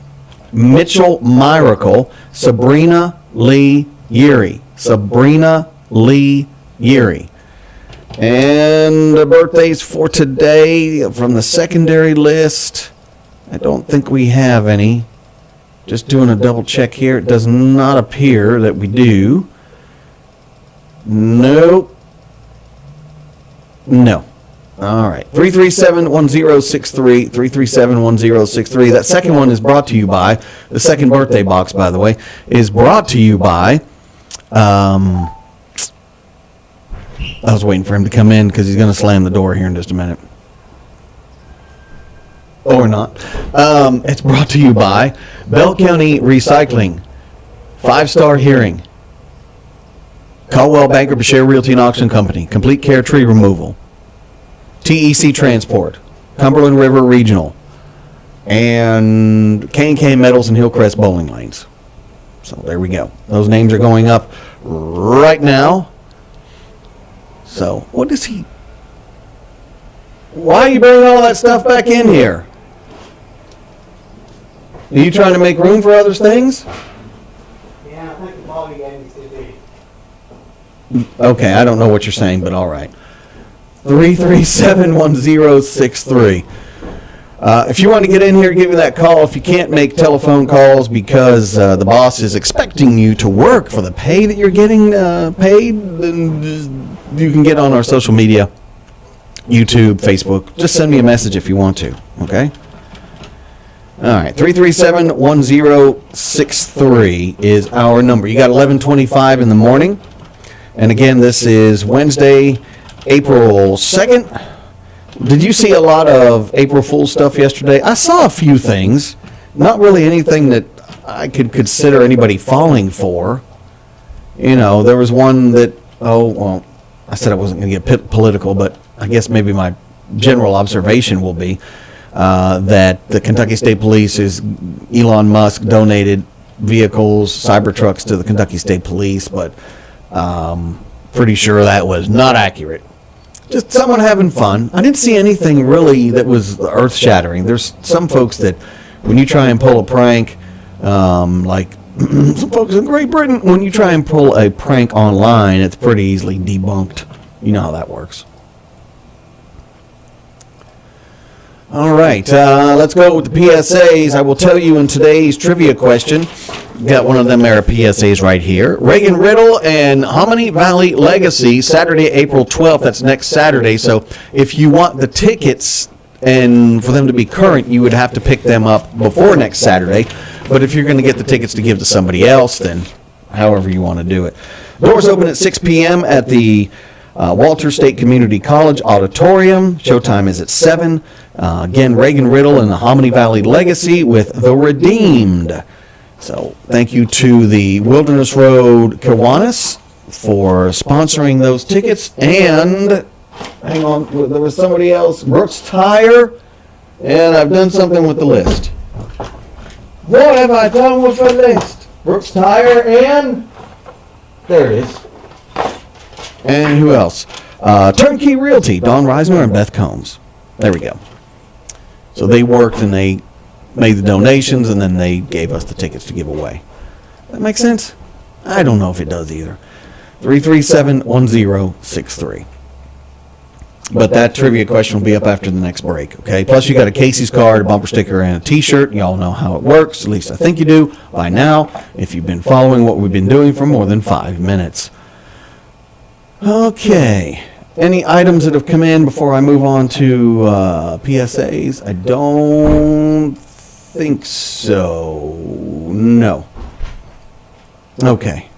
Mitchell Miracle, Sabrina Lee Yeary. Sabrina Lee Yeary. And the birthdays for today from the secondary list, I don't think we have any. Just doing a double check here. It does not appear that we do. Nope. No. All right. 337-1063, 337-1063. That second one is brought to you by, the second birthday box, by the way, is brought to you by, I was waiting for him to come in because he's going to slam the door here in just a minute. Or not. It's brought to you by Bell County Recycling, 5-Star Hearing, Caldwell Banker Bashir Realty and Auction Company, Complete Care Tree Removal, TEC Transport, Cumberland River Regional, and K&K Metals and Hillcrest Bowling Lanes. So there we go. Those names are going up right now. So what is he? Why are you bringing all that stuff back in here? Are you trying to make room for other things? Yeah, I think the body gave me CD. Okay, I don't know what you're saying, but all right. 337-1063. If you want to get in here, give me that call. If you can't make telephone calls because the boss is expecting you to work for the pay that you're getting paid, then you can get on our social media, YouTube, Facebook. Just send me a message if you want to, okay? All right, 337-1063 is our number. You got 11:25 in the morning. And again, this is Wednesday, April 2nd. Did you see a lot of April Fool's stuff yesterday? I saw a few things. Not really anything that I could consider anybody falling for. You know, there was one that, I said I wasn't going to get political, but I guess maybe my general observation will be that the Kentucky State Police Elon Musk donated vehicles, Cybertrucks to the Kentucky State Police, but pretty sure that was not accurate. Just someone having fun. I didn't see anything really that was earth-shattering. There's some folks that, when you try and pull a prank, like some folks in Great Britain, when you try and pull a prank online, it's pretty easily debunked. You know how that works. All right, let's go with the PSAs. I will tell you in today's trivia question, got one of them there PSAs right here. Reagan Riddle and Hominy Valley Legacy, Saturday, April 12th. That's next Saturday. So if you want the tickets and for them to be current, you would have to pick them up before next Saturday. But if you're going to get the tickets to give to somebody else, then however you want to do it. Doors open at 6 p.m. at the Walter State Community College Auditorium. Showtime is at 7. Again, Reagan Riddle and the Hominy Valley Legacy with The Redeemed. So thank you to the Wilderness Road Kiwanis for sponsoring those tickets. And, hang on, there was somebody else, Brooks Tire, and I've done something with the list. What have I done with the list? Brooks Tire and, there it is. And who else? Turnkey Realty, Don Reisner and Beth Combs. There we go. So they worked and they made the donations and then they gave us the tickets to give away. That makes sense? I don't know if it does either. 337-1063. But that trivia question will be up after the next break, okay? Plus you got a Casey's card, a bumper sticker, and a t-shirt. Y'all know how it works. At least I think you do by now if you've been following what we've been doing for more than 5 minutes. Okay. Any items that have come in before I move on to PSAs? I don't think so. No. Okay.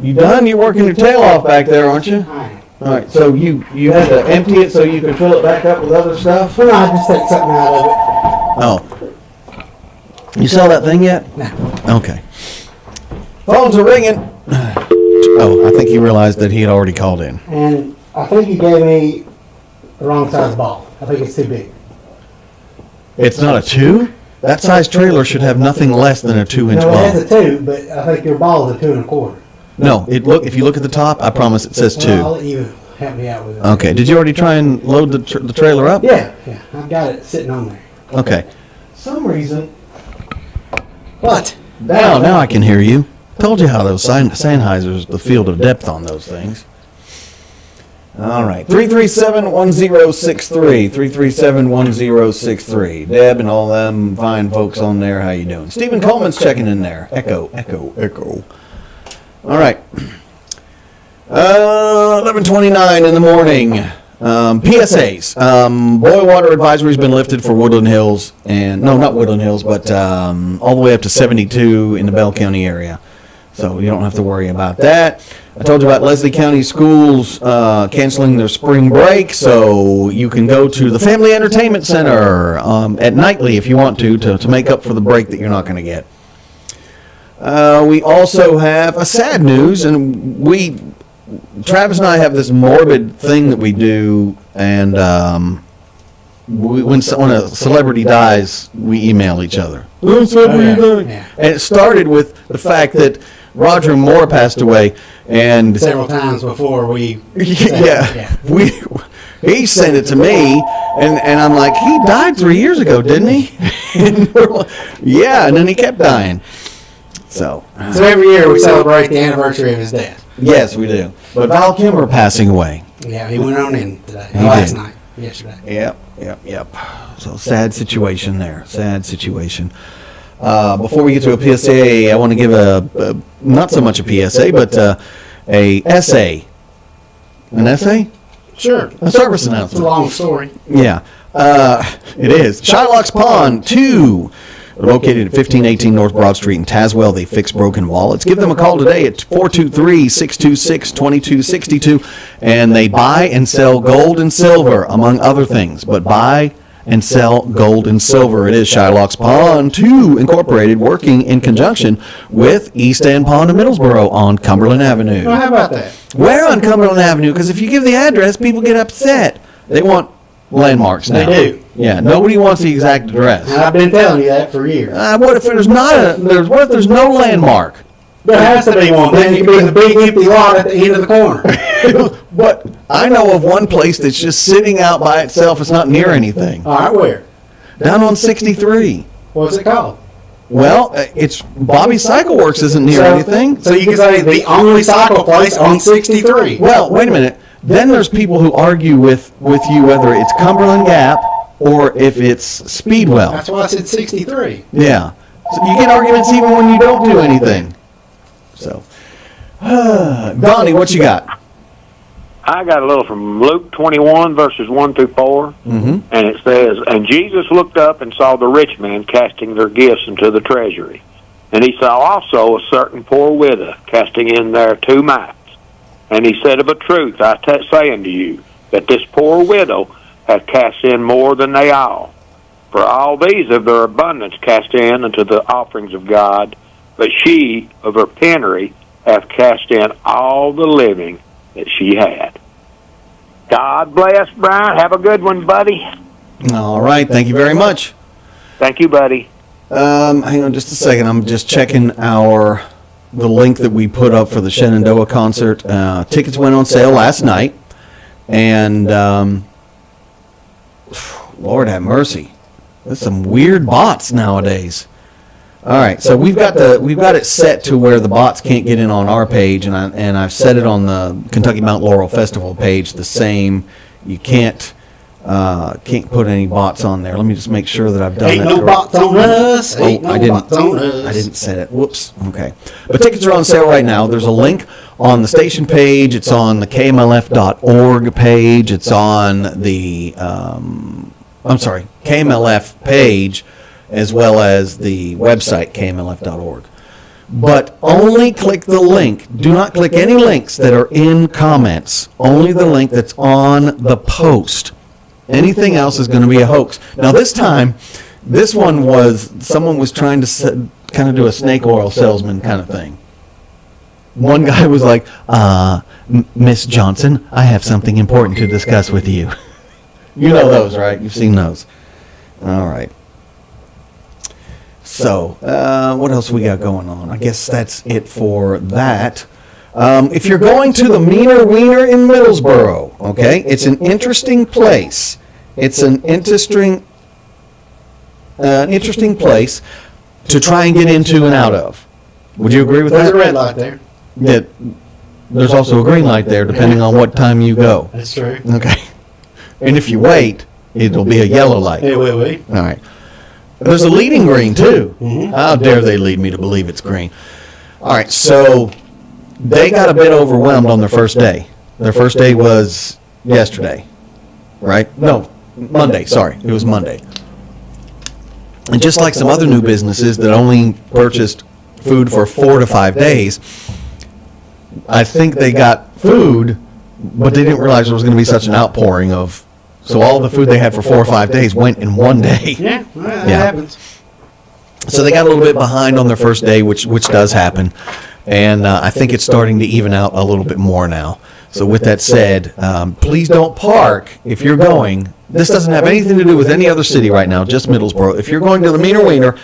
You done? You're working your tail off back there, aren't you? All right. So you had to empty it so you could fill it back up with other stuff? Well, I just take something out of it. Oh. You sell that thing yet? No. Okay. Phones are ringing. Oh, I think he realized that he had already called in. And I think he gave me the wrong size ball. I think it's too big. It's not a 2? That size trailer should have nothing less than a 2-inch ball. No, it has a 2, but I think your ball is a 2 1/4. No, if you look at the top, I promise it says 2. Well, I'll let you help me out with it. Okay, did you already try and load the trailer up? Yeah, I've got it sitting on there. Okay. Some reason. What? Now I can hear you. Told you how those Sennheisers, the field of depth on those things. All right, 337-1063, 337-1063. Deb and all them fine folks on there, how you doing? Stephen Coleman's checking in there. Echo. All right. 11:29 in the morning. PSAs. Boil water advisory's been lifted for Woodland Hills, and no, not Woodland Hills, but all the way up to 72 in the Bell County area. So you don't have to worry about that. I told you about Leslie County Schools canceling their spring break, so you can go to the Family Entertainment Center at nightly if you want to make up for the break that you're not going to get. We also have a sad news, and Travis and I have this morbid thing that we do, and when a celebrity dies, we email each other. And it started with the fact that Roger Moore passed away, and several times before we. He sent it to me, and I'm like, he died 3 years ago, didn't he? And we're like, yeah, and then he kept dying. So every year we celebrate the anniversary of his death. Yes, we do. But Val Kilmer passing away. Yeah, he went on in today. Last night. Yesterday. Yep. So sad situation there. Sad situation. Before we get to a PSA, I want to give a not so much a PSA, but a essay. An essay? Sure. A service announcement. It's a long story. Yeah. It is. Shylock's Pond 2. Located at 1518 North Broad Street in Tazewell, they fix broken wallets. Give them a call today at 423-626-2262, and they buy and sell gold and silver, among other things. But buy and sell gold and silver. It is Shylock's Pond 2 Incorporated, working in conjunction with East End Pond and Middlesboro on Cumberland Avenue. Well, how about that? Where on Cumberland Avenue? Because if you give the address, people get upset. They want landmarks now. They do. Yeah, nobody wants the exact address. And I've been telling you that for years. What if there's not what if there's no landmark? There has to be one. Then it could be the big empty lot at the end of the corner. But I know of one place that's just sitting out by itself. It's not near anything. All right, where? Down on 63. What's it called? Well, it's Bobby's Cycle Works isn't near anything. So you can say the only cycle place on 63. Well, wait a minute. Then there's people who argue with you whether it's Cumberland Gap or if it's Speedwell. That's why I said 63. Yeah. So you get arguments even when you don't do anything. So, Donnie, what you got? I got a little from Luke 21, verses 1 through 4. Mm-hmm. And it says, "And Jesus looked up and saw the rich man casting their gifts into the treasury. And he saw also a certain poor widow casting in there 2 mites. And he said, Of a truth, I say unto you, that this poor widow hath cast in more than they all. For all these of their abundance cast in unto the offerings of God, but she of her penury hath cast in all the living that she had." God bless, Brian. Have a good one, buddy. All right. Thank you very much. Thank you, buddy. Hang on just a second. I'm just checking the link that we put up for the Shenandoah concert. Tickets went on sale last night, and Lord have mercy, there's some weird bots nowadays. All right, so we've got it set to where the bots can't get in on our page, and I've set it on the Kentucky Mount Laurel Festival page the same. You can't put any bots on there. Let me just make sure that I've done Ain't that. no bots on us. I didn't set it. Whoops. Okay. But tickets are on sale right now. There's a link on the station page. It's on the KMLF.org page. It's on the KMLF page, as well as the website KMLF.org. But only click the link. Do not click any links that are in comments. Only the link that's on the post. Anything else is going to be a hoax. Now this time, someone was trying to kind of do a snake oil salesman kind of thing. one guy was like, Miss Johnson, I have something important to discuss with you. You know those, right? You've seen those. All right. So, what else we got going on? I guess that's it for that. If you're going to the Meaner Wiener in Middlesboro, okay, it's an interesting place. It's an interesting place to try and get into and out of. Would you agree with that? There's a red light there. Yeah, there's also a green light there, depending on what time you go. That's true. Okay. And if you wait, it'll be a yellow light. It will be. All right. There's a leading green, too. Mm-hmm. How dare they lead me to believe it's green. All right, so they got a bit overwhelmed on their first day. Their first day was yesterday, right? No, Monday, sorry. It was Monday. And just like some other new businesses that only purchased food for 4 to 5 days, I think they got food, but they didn't realize there was going to be such an outpouring of. So all the food they had for 4 or 5 days went in one day. Yeah, well, that happens. So they got a little bit behind on their first day, which does happen. And I think it's starting to even out a little bit more now. So with that said, please don't park if you're going. This doesn't have anything to do with any other city right now, just Middlesboro. If you're going to the Meaner Wiener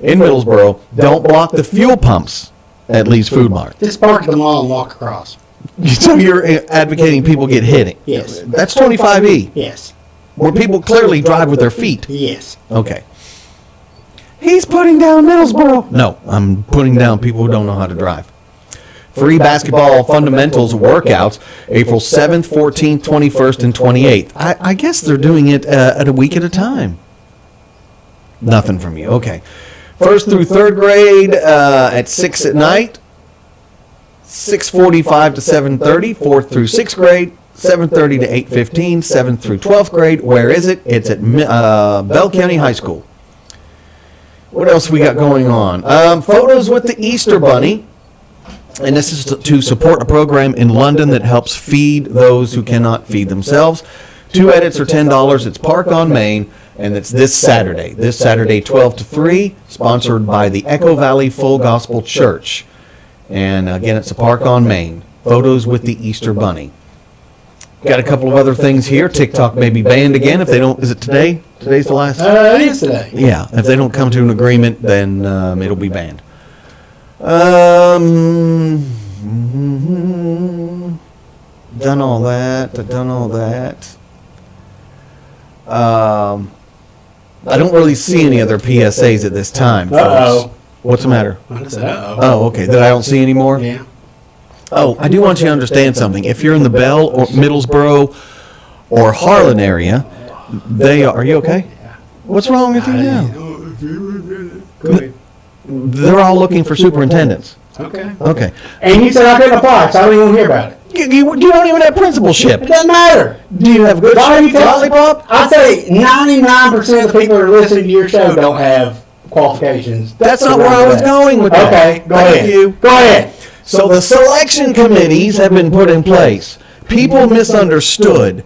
in Middlesboro, don't block the fuel pumps at Lee's Food Mart. Just park at the mall and walk across. So you're advocating people get hit. Yes. That's 25E. Yes. Where people clearly drive with their feet. Yes. Okay. He's putting down Middlesboro. No, I'm putting down people who don't know how to drive. Free basketball fundamentals workouts, April 7th, 14th, 21st, and 28th. I guess they're doing it at a week at a time. Nothing from you. Okay. First through third grade at 6 at night. 6:45 to 7:30. Fourth through sixth grade, 7:30 to 8:15. Seventh through 12th grade. Where is it? It's at Bell County High School. What else we got going on? Photos with the Easter Bunny. And this is to support a program in London that helps feed those who cannot feed themselves. 2 edits are $10. It's Park on Main, and it's this Saturday. This Saturday, 12 to 3, sponsored by the Echo Valley Full Gospel Church. And again, it's a Park on Main. Photos with the Easter Bunny. Got a couple of other things here. TikTok may be banned again if they don't. Is it today? Today's the last? It is today. Yeah. If they don't come to an agreement, then it'll be banned. Done all that. I don't really see any other PSAs at this time, folks. What's the matter? I said, uh-oh. Oh, okay. That I don't see anymore? Yeah. Oh, I do want you to understand something. If you're in the Bell or Middlesboro or Harlan area, they are you okay? What's wrong with you now? Go ahead. They're all looking for superintendents. Okay. Okay. And you said I couldn't apply, so I don't even hear about it. You don't even have principalship. It doesn't matter. Do you have good lollipop? I say 99% of the people that are listening to your show don't have qualifications. That's not where I was going with that. Okay, go ahead. Thank you. Go ahead. So the selection committees have been put in place. People misunderstood.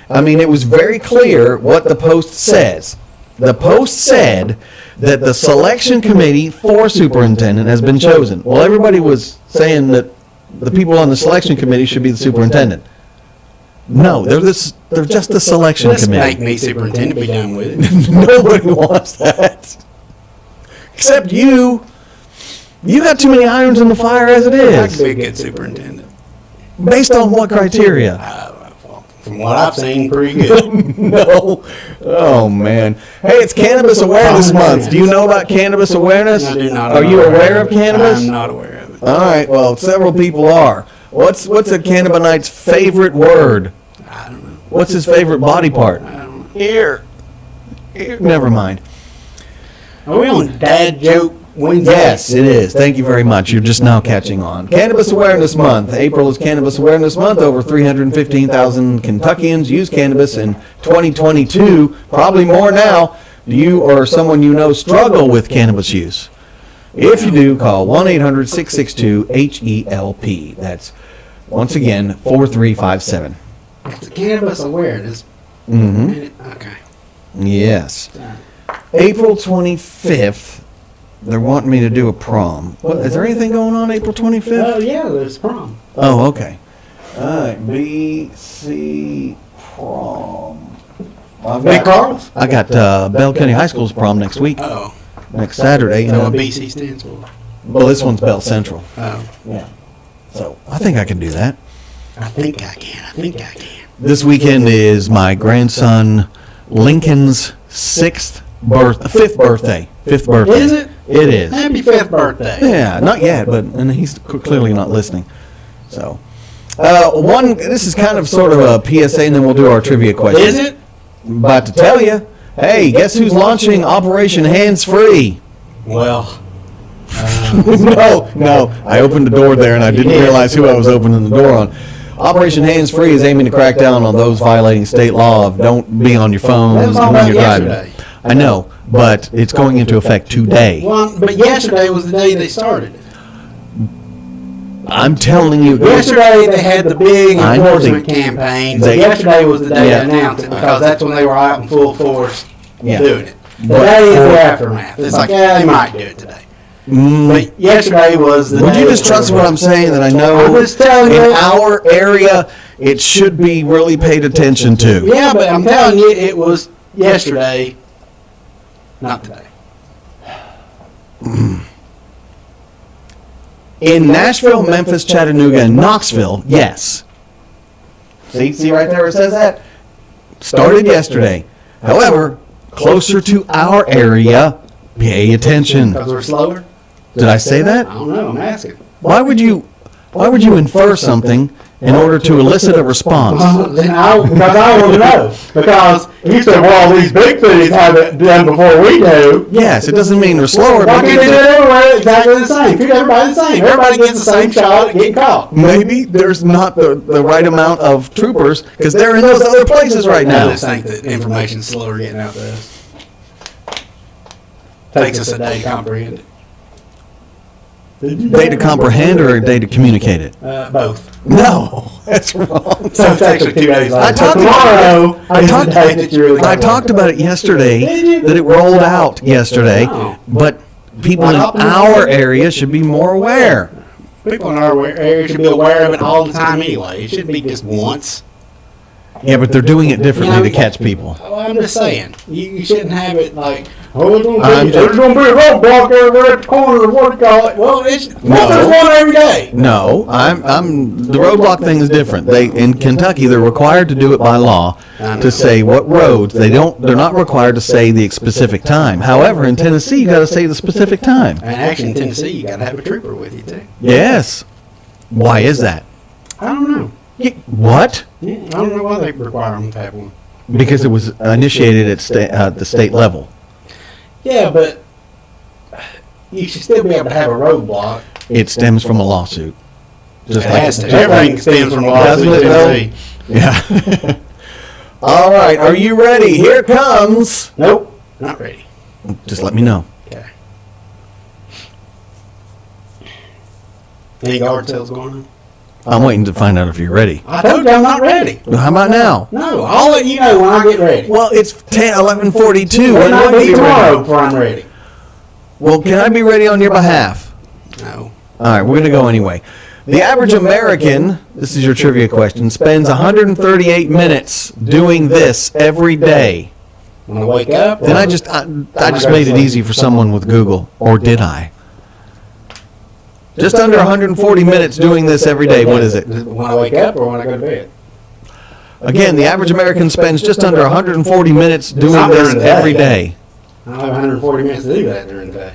I mean, it was very clear what the Post says. The Post said that the selection committee for superintendent has been chosen. Well, everybody was saying that the people on the selection committee should be the superintendent. No, they're just the selection Just committee. make me superintendent, be done with it. Nobody wants that. Except you. You got too many irons in the fire as it I is. could be a good superintendent. Based on what criteria? From what I've seen, pretty good. No. Oh, man. Hey, it's Cannabis Awareness Month. Do you know about cannabis awareness? I do not. Are you aware of cannabis? I'm not aware of it. All right. Well, several people are. What's a cannabinoid's favorite word? I don't know. What's his favorite body part? I don't know. Here. Never mind. Are we on Dad Joke Wednesday? Yes, it is. Thank you very much. You're just now catching on. Cannabis Awareness Month. April is Cannabis Awareness Month. Over 315,000 Kentuckians use cannabis in 2022. Probably more now. Do you or someone you know struggle with cannabis use? If you do, call 1-800-662-HELP. That's, once again, 4357. It's Cannabis Awareness. Mm-hmm. Okay. Yes. April 25th They're wanting me to do a prom. What, is there anything going on April 25th? Oh, yeah, there's prom. Oh, okay. All right, BC prom. Big Carl's? I got Bell County High School's prom next week. Oh. Next Saturday. You know what BC stands for? Well, this one's Bell Central. Oh. Yeah. So I think I can do that. I think I can. This weekend is my grandson Lincoln's fifth birthday. Is it? It is. Happy 5th birthday. Yeah, not yet, but and he's clearly not listening. So, this is kind of sort of a PSA, and then we'll do our trivia question. Is it? I'm about to tell you. Hey, guess who's launching Operation Hands Free? Well, no. I opened the door there, and I didn't realize who I was opening the door on. Operation Hands Free is aiming to crack down on those violating state law of don't be on your phones when you're driving. I know, but it's going into effect today. Well, but yesterday was the day they started it. I'm telling you. Yesterday they had the big enforcement campaign. So yesterday was the day they announced it because that's when they were out in full force doing it. Today is the aftermath. It's like, they might do it today. But yesterday was the day. Would you just trust what I'm saying? That I know I'm just telling you, in our area it should be really paid attention to. Yeah, but I'm telling you, it was yesterday, not today. In Nashville, Memphis, Chattanooga, and Knoxville, yes. See right there where it says that? Started yesterday. However, closer to our area, pay attention. Because we're slower? Did I say that? I don't know, I'm asking. Why would you infer something in order to elicit a response? Because I want to know. Because you said, well, these big cities have it done before we do. Yes, it doesn't mean they're slower. Why can't they do it everywhere exactly the same? Treat everybody the same. Everybody gets the same shot at getting caught. Maybe there's not the right amount of troopers because they're in those other places right now. I just think that information's slower getting out to us. Takes us a day to comprehend it. Day to comprehend or a day to communicate it? Both. No, that's wrong. So it's actually 2 days later. I talked about it yesterday, that it rolled out yesterday, but people in our area should be more aware. People in our area should be aware of it all the time anyway. It shouldn't be just once. Yeah, but they're doing it differently to catch people. Well, I'm just saying. You shouldn't have it like, there's going to be a roadblock everywhere at the corner of what do you call it? Well, there's one every day. No, the roadblock thing is different. In Kentucky, they're required to do it by law to say what roads. They're not required to say the specific time. However, in Tennessee, you got to say the specific time. And actually, in Tennessee, you got to have a trooper with you too. Yes. Why is that? I don't know. What? I don't know why they require them to have one. Because it was initiated at the state level. Yeah, but you should still be able to have a roadblock. It stems from a lawsuit. Everything stems from a lawsuit. Doesn't it, though? Yeah. All right, are you ready? Here comes. Nope, not ready. Just let me know. Okay. Any guard sales going on? I'm waiting to find out if you're ready. I told you I'm not ready. Well, how about now? No, I'll let you know when I get ready. Well, it's 11:42. When I be tomorrow before I'm ready. Well, can I be ready on your behalf? No. All right, we're going to go anyway. The average American, this is your trivia question, spends 138 minutes doing this every day. When I wake up? Then I just made it easy for someone with Google, or did I? Just under 140 minutes doing this every day. What is it? When I wake up or when I go to bed? Again, the average American spends just under 140 minutes doing this every day. I don't have 140 minutes to do that during the day.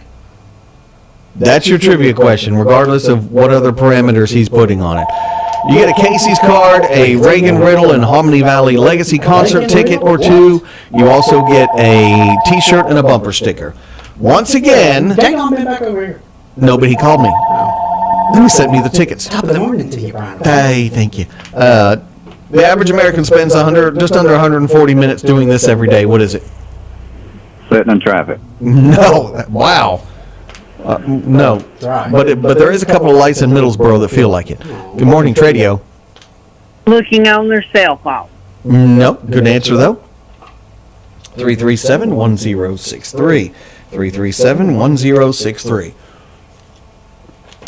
That's your trivia question, regardless of what other parameters he's putting on it. You get a Casey's card, a Reagan Riddle and Hominy Valley Legacy concert ticket or two. You also get a T-shirt and a bumper sticker. Once again... Hang on, back over here. No, but he called me. Then he sent me the tickets. Top of the morning to you, Brian. Hey, thank you. The average American spends just under 140 minutes doing this every day. What is it? Sitting in traffic. No. Wow. No. Right. But there is a couple of lights in Middlesboro that feel like it. Good morning, Tradio. Looking on their cell phone. No. Good answer, though. 337-1063. 337-1063.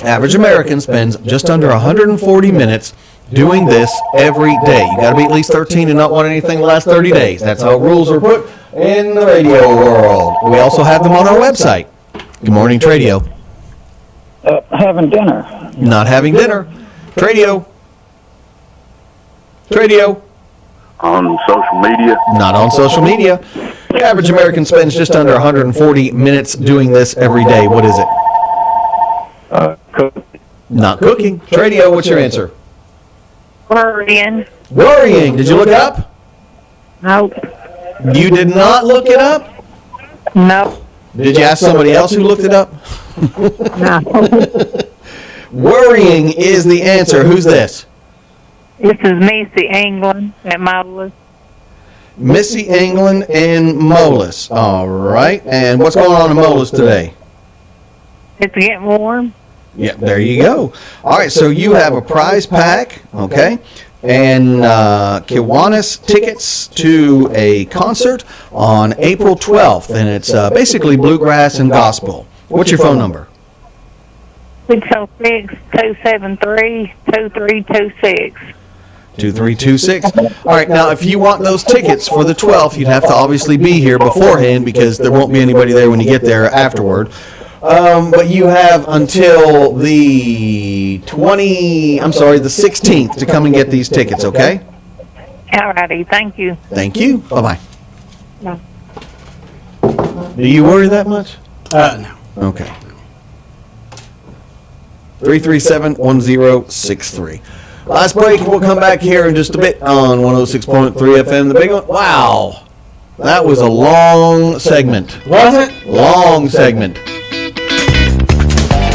Average American spends just under 140 minutes doing this every day. You got to be at least 13 and not want anything the last 30 days. That's how rules are put in the radio world. We also have them on our website. Good morning, Tradio. Having dinner. Not having dinner. Tradio. Tradio. On social media. Not on social media. The average American spends just under 140 minutes doing this every day. What is it? Cooking. Not cooking. Tradio, what's your answer? Worrying. Worrying. Did you look it up? Nope. You did not look it up? Nope. Did you ask somebody else who looked it up? No. Worrying is the answer. Who's this? This is Missy England at Models. Missy England in Moelis. All right. And what's going on in Moelis today? It's getting warm. Yeah, there you go. All right, so you have a prize pack, okay, and Kiwanis tickets to a concert on April 12th, and it's basically bluegrass and gospel. What's your phone number? 606-273-2326. 2326. All right, now if you want those tickets for the 12th, you'd have to obviously be here beforehand because there won't be anybody there when you get there afterward. But you have until the 16th to come and get these tickets, okay? All righty, thank you. Thank you. Bye-bye. No. Do you worry that much? No. Okay. 337-1063. Last break, we'll come back here in just a bit on 106.3 FM, the big one. Wow. That was a long segment. Was it? Long segment.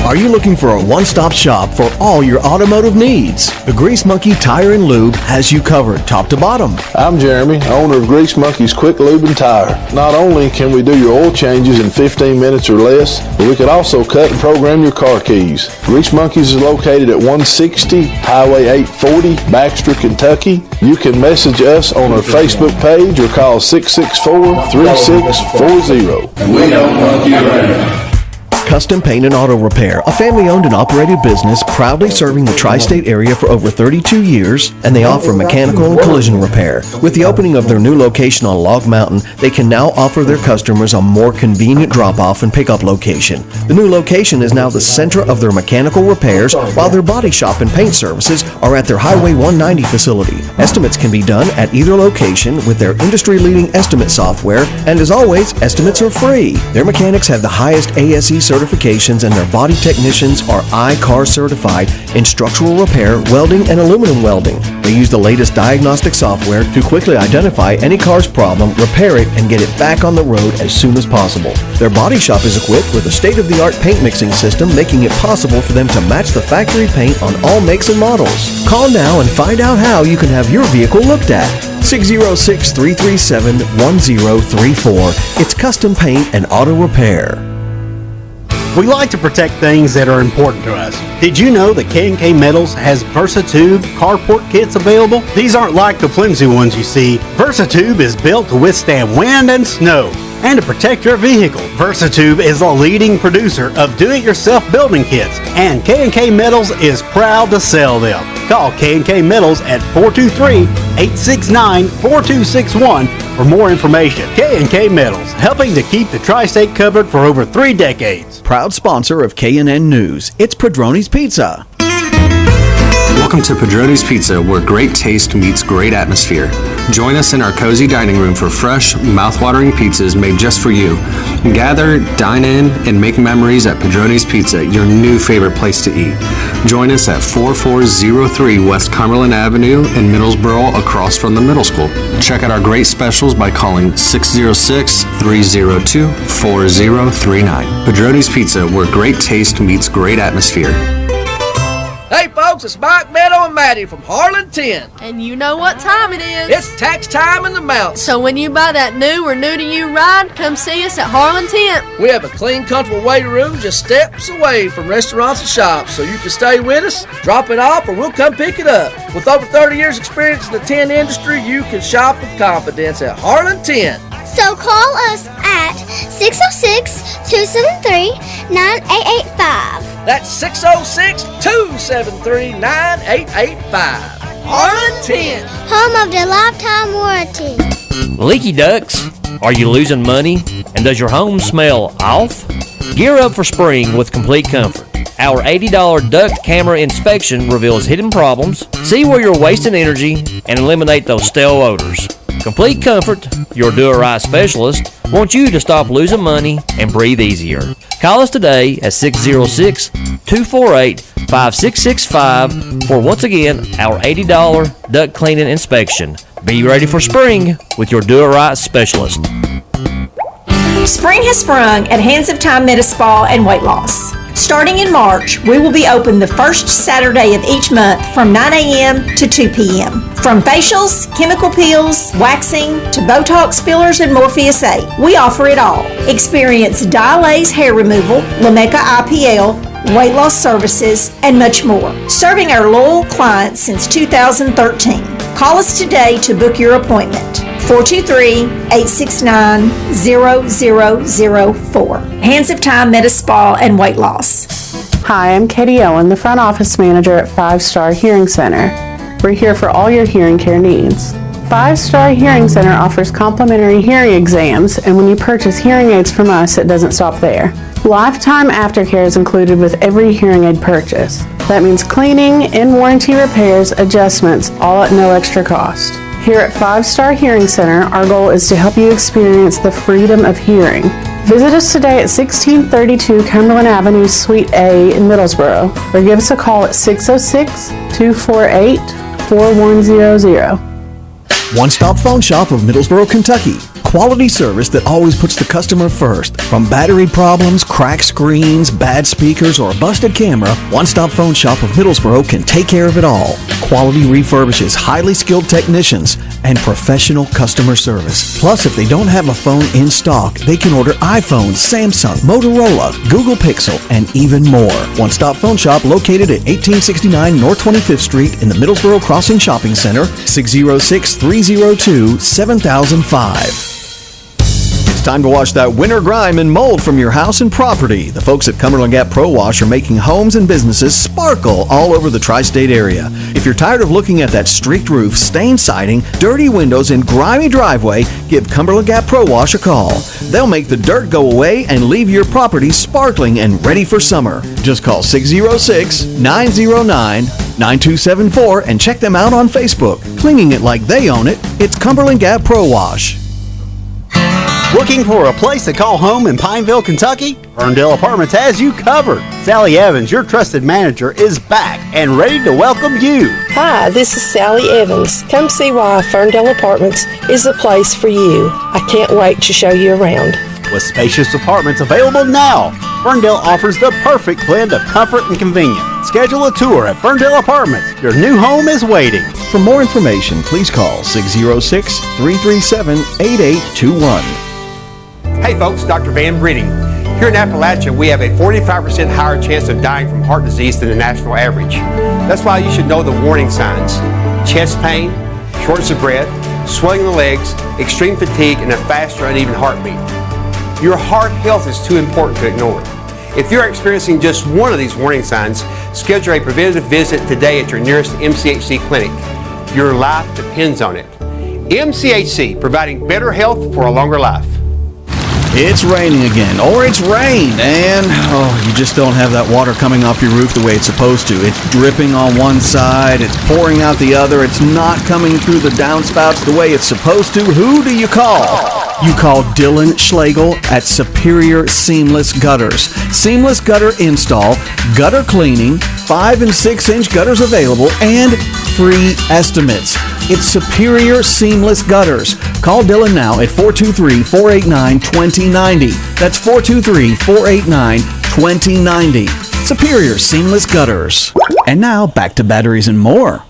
Are you looking for a one-stop shop for all your automotive needs? The Grease Monkey Tire and Lube has you covered top to bottom. I'm Jeremy, owner of Grease Monkey's Quick Lube and Tire. Not only can we do your oil changes in 15 minutes or less, but we can also cut and program your car keys. Grease Monkey's is located at 160 Highway 840, Baxter, Kentucky. You can message us on our Facebook page or call 664-3640. We don't monkey around. Custom Paint and Auto Repair, a family-owned and operated business proudly serving the tri-state area for over 32 years, and they offer mechanical and collision repair. With the opening of their new location on Log Mountain, they can now offer their customers a more convenient drop-off and pickup location. The new location is now the center of their mechanical repairs, while their body shop and paint services are at their Highway 190 facility. Estimates can be done at either location with their industry-leading estimate software, and as always, estimates are free. Their mechanics have the highest ASE certifications, and their body technicians are I-CAR certified in structural repair, welding, and aluminum welding. They use the latest diagnostic software to quickly identify any car's problem, repair it, and get it back on the road as soon as possible. Their body shop is equipped with a state-of-the-art paint mixing system, making it possible for them to match the factory paint on all makes and models. Call now and find out how you can have your vehicle looked at. 606-337-1034. It's Custom Paint and Auto Repair. We like to protect things that are important to us. Did you know that K&K Metals has VersaTube carport kits available? These aren't like the flimsy ones you see. VersaTube is built to withstand wind and snow and to protect your vehicle. VersaTube is a leading producer of do-it-yourself building kits, and K&K Metals is proud to sell them. Call K&K Metals at 423-869-4261 for more information. K&K Metals, helping to keep the tri-state covered for over 3 decades. Proud sponsor of KNN News. It's Padroni's Pizza. Welcome to Padroni's Pizza, where great taste meets great atmosphere. Join us in our cozy dining room for fresh, mouth-watering pizzas made just for you. Gather, dine in, and make memories at Padroni's Pizza, your new favorite place to eat. Join us at 4403 West Cumberland Avenue in Middlesboro, across from the middle school. Check out our great specials by calling 606-302-4039. Padroni's Pizza, where great taste meets great atmosphere. Hey folks, it's Mike, Meadow, and Maddie from Harlan 10. And you know what time it is. It's tax time in the mountains. So when you buy that new or new-to-you ride, come see us at Harlan 10. We have a clean, comfortable waiting room just steps away from restaurants and shops, so you can stay with us, drop it off, or we'll come pick it up. With over 30 years experience in the tent industry, you can shop with confidence at Harlan 10. So call us at 606-273-9885. That's 606-273-9885. R10. Home of the lifetime warranty. Leaky ducts? Are you losing money? And does your home smell off? Gear up for spring with complete comfort. Our $80 duct camera inspection reveals hidden problems, see where you're wasting energy, and eliminate those stale odors. Complete Comfort, your do-it-right specialist, wants you to stop losing money and breathe easier. Call us today at 606-248-5665 for, once again, our $80 duct cleaning inspection. Be ready for spring with your do-it-right specialist. Spring has sprung at Hands of Time Medi-Spa and Weight Loss. Starting in March, we will be open the first Saturday of each month from 9 a.m. to 2 p.m. From facials, chemical peels, waxing, to Botox fillers and Morpheus 8, we offer it all. Experience Dilaze hair removal, Lamecca IPL, weight loss services, and much more. Serving our loyal clients since 2013. Call us today to book your appointment. 423-869-0004. Hands of Time Medi-Spa and Weight Loss. Hi, I'm Katie Owen, the front office manager at 5 Star Hearing Center. We're here for all your hearing care needs. 5 Star Hearing Center offers complimentary hearing exams, and when you purchase hearing aids from us, it doesn't stop there. Lifetime aftercare is included with every hearing aid purchase. That means cleaning, in-warranty repairs, adjustments, all at no extra cost. Here at 5 Star Hearing Center, our goal is to help you experience the freedom of hearing. Visit us today at 1632 Cumberland Avenue, Suite A in Middlesboro, or give us a call at 606-248-4100. One-stop phone shop of Middlesboro, Kentucky. Quality service that always puts the customer first. From battery problems, cracked screens, bad speakers, or a busted camera, One-Stop Phone Shop of Middlesboro can take care of it all. Quality refurbishes, highly skilled technicians, and professional customer service. Plus, if they don't have a phone in stock, they can order iPhones, Samsung, Motorola, Google Pixel, and even more. One-Stop Phone Shop located at 1869 North 25th Street in the Middlesboro Crossing Shopping Center, 606-302-7005. It's time to wash that winter grime and mold from your house and property. The folks at Cumberland Gap Pro Wash are making homes and businesses sparkle all over the tri-state area. If you're tired of looking at that streaked roof, stained siding, dirty windows, and grimy driveway, give Cumberland Gap Pro Wash a call. They'll make the dirt go away and leave your property sparkling and ready for summer. Just call 606-909-9274 and check them out on Facebook. Cleaning it like they own it, it's Cumberland Gap Pro Wash. Looking for a place to call home in Pineville, Kentucky? Ferndale Apartments has you covered. Sally Evans, your trusted manager, is back and ready to welcome you. Hi, this is Sally Evans. Come see why Ferndale Apartments is the place for you. I can't wait to show you around. With spacious apartments available now, Ferndale offers the perfect blend of comfort and convenience. Schedule a tour at Ferndale Apartments. Your new home is waiting. For more information, please call 606-337-8821. Hey folks, Dr. Van Britting. Here in Appalachia, we have a 45% higher chance of dying from heart disease than the national average. That's why you should know the warning signs: chest pain, shortness of breath, swelling in the legs, extreme fatigue, and a fast or uneven heartbeat. Your heart health is too important to ignore. If you're experiencing just one of these warning signs, schedule a preventative visit today at your nearest MCHC clinic. Your life depends on it. MCHC, providing better health for a longer life. It's raining again, or it's rained, and you just don't have that water coming off your roof the way it's supposed to. It's dripping on one side, it's pouring out the other, it's not coming through the downspouts the way it's supposed to. Who do you call? You call Dylan Schlegel at Superior Seamless Gutters. Seamless gutter install, gutter cleaning, 5 and 6 inch gutters available, and free estimates. It's Superior Seamless Gutters. Call Dylan now at 423-489-2090. That's 423-489-2090. Superior Seamless Gutters. And now, back to batteries and more.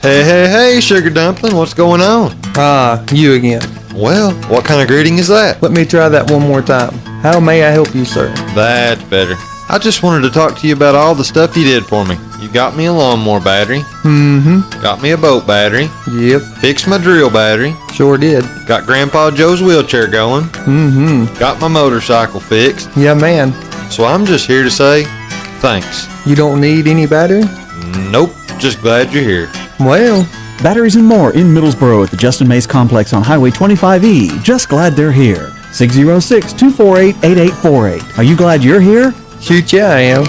Hey, Sugar Dumpling, what's going on? You again. Well, what kind of greeting is that? Let me try that one more time. How may I help you, sir? That's better. I just wanted to talk to you about all the stuff you did for me. You got me a lawnmower battery. Mm-hmm. Got me a boat battery. Yep. Fixed my drill battery. Sure did. Got Grandpa Joe's wheelchair going. Mm-hmm. Got my motorcycle fixed. Yeah, man. So I'm just here to say thanks. You don't need any battery? Nope. Just glad you're here. Well. Batteries and more in Middlesboro at the Justin Mays Complex on Highway 25E. Just glad they're here. 606-248-8848. Are you glad you're here? Shoot, yeah, I am.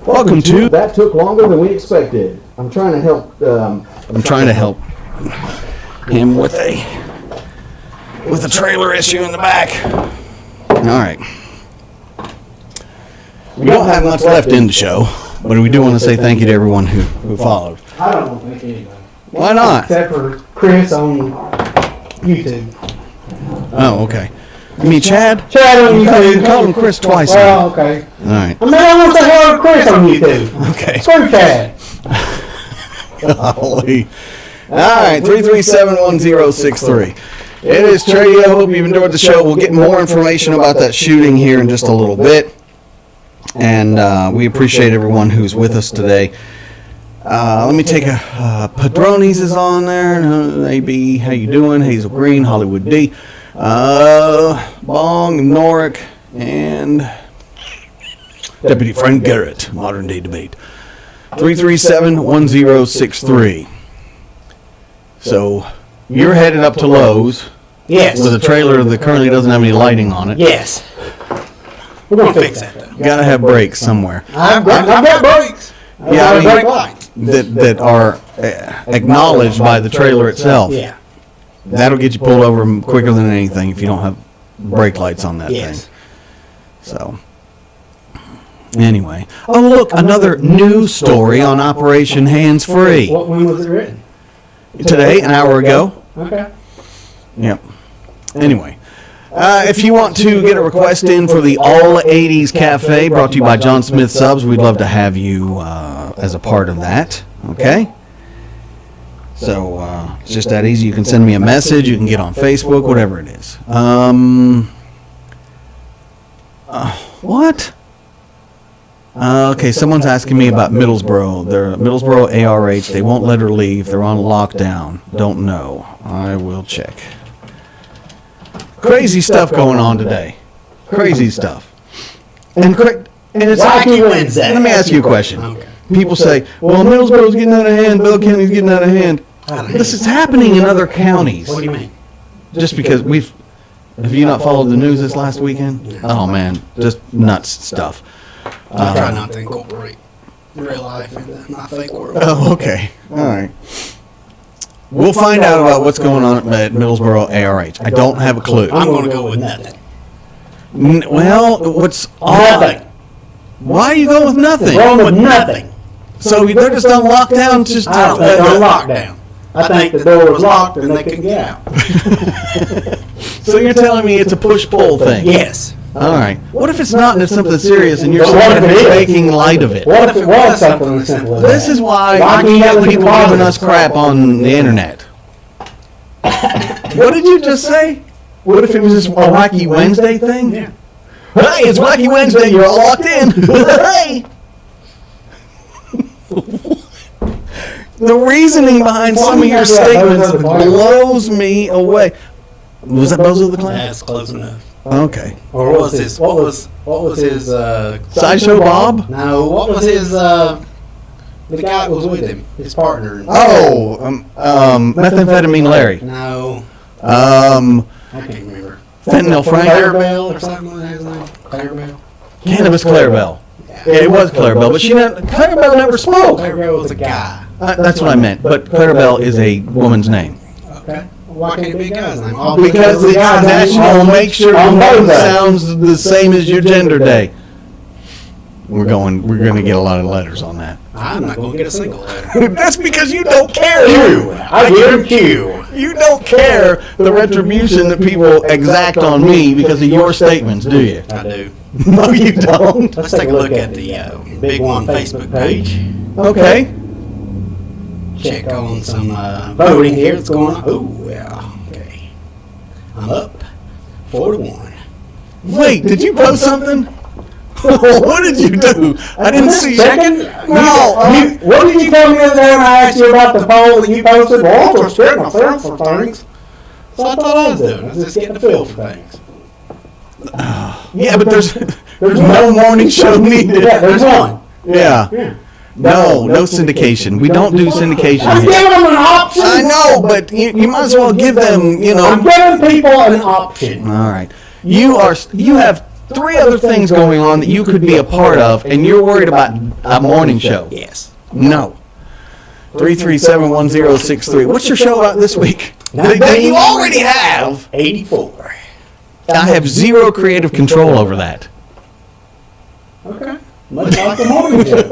Welcome to. That took longer than we expected. I'm trying to help. I'm trying to help him with a trailer issue in the back. All right. We don't have much left in the show, but we do want to say thank you to everyone who followed. I don't want to thank anybody. Why not? Except for Chris on YouTube. Oh, okay. You mean Chad? Chad on YouTube. You called him Chris twice. Well, now. okay. All right. I mean, I want to say hello to Chris on YouTube. Okay. Screw Chad. Golly. All right, 337-1063. It is Tradio. Hope you've enjoyed the show. We'll get more information about that shooting here in just a little bit. And we appreciate everyone who's with us today. Let me take a Padrones is on there. AB, how you doing? Hazel Green, Hollywood D. Bong, Norick, and Deputy Frank Garrett, Modern Day Debate. 337-1063. So, you're headed up to Lowe's. Yes. With a trailer that currently doesn't have any lighting on it. Yes. We're going to fix that, though. Gotta have brakes somewhere. I've got brakes. Yeah, I mean, brake lights. that are acknowledged by the trailer itself. Yeah. That'll get you pulled over quicker than anything if you don't have brake lights on that thing. So, anyway. Oh, look, another news story on Operation Hands Free. When was it written? Today, an hour ago. Okay. Yep. Anyway. If you want to get a request in for the All 80s Cafe, brought to you by John Smith Subs, we'd love to have you as a part of that. Okay? So, it's just that easy. You can send me a message. You can get on Facebook, whatever it is. What? Okay, someone's asking me about Middlesboro. They're Middlesboro ARH. They won't let her leave. They're on lockdown. Don't know. I will check. Crazy stuff going on today. Crazy stuff. And it's Wacky Wednesday. Let me ask you a question. People say, well, Middlesboro's getting out of hand, Bell County's getting out of hand. This is happening in other counties. What do you mean? Just because have you not followed the news this last weekend? Oh, man, just nuts stuff. I try not to incorporate real life into my fake world. Oh, okay. All right. We'll find out about what's going on at Middlesboro ARH. I don't have a clue. I'm going to go with nothing. Well, what's odd? Nothing. Why are you going with nothing? Wrong with nothing. So they're just on lockdown? I don't think they're on lockdown. I think the door was locked and they couldn't get out. So you're telling me it's a push-pull thing? Yes. All right. What if it's not and it's something serious and you're What if it is? making light of it? What if it was something as simple as This that? is why Why I can't can't we people call giving it? us crap on the internet. What did you just say? What if it was just a Wacky Wednesday thing? Yeah. Hey, it's Wacky Wednesday. You're all locked in. Hey. The reasoning behind some of your statements blows me away. Was that Bozo the Clown? That's close enough. Okay. Or what was his? What was his? Sideshow Bob? No. What was his? The guy that was with him, his partner. Oh, Methamphetamine Larry. No. Um, I can't remember. Fentanyl Frank. Clarabelle or something like that. His name? Clarabelle. Cannabis Clarabelle. Yeah, it was Clarabelle, but Clarabelle never spoke. Clarabelle was a guy. That's what I meant, but Clarabelle is a woman's name. Okay. Why can't it be a guy's name? Because it's national. Make sure your name sounds the same as your gender day. We're going to get a lot of letters on that. I'm not going to get a single letter. That's because you don't care. I give him Q. You don't care the retribution that people exact on me because of your statements, do you? I do. No, you don't. Let's take a look at the Big One Facebook page. Okay. Check on some voting here that's going on. Oh, yeah. Okay. I'm up 4-1. Wait, did you post something? What did you do? I didn't see. Second? No. What did you tell me the other day when I asked you about the poll that you posted? Well, I'm just getting a feel for things. So I thought I was doing. I was just getting a feel for things. Yeah, but there's no morning show needed. Yeah, there's one. Yeah. No syndication. We don't do syndication I'm here. giving them an option. I know, but you might as well give them, I'm giving people an option. All right. You have 3 other things going on that you could be a part of, and you're worried about a morning show. Yes. No. 3371063. What's your show about this week? That you already have. 84. I have zero creative control over that. Okay. Much like the morning show.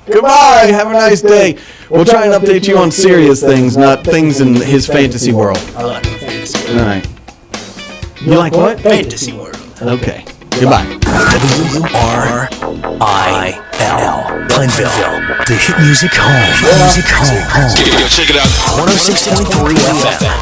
Goodbye. Have a nice day. We'll try and update you on serious things, not things in his fantasy world. I like my fantasy All world. right. You like what? Fantasy world. Okay. Goodbye. WRIL, Pineville, the hit music home. Check it out. 106.3 FM.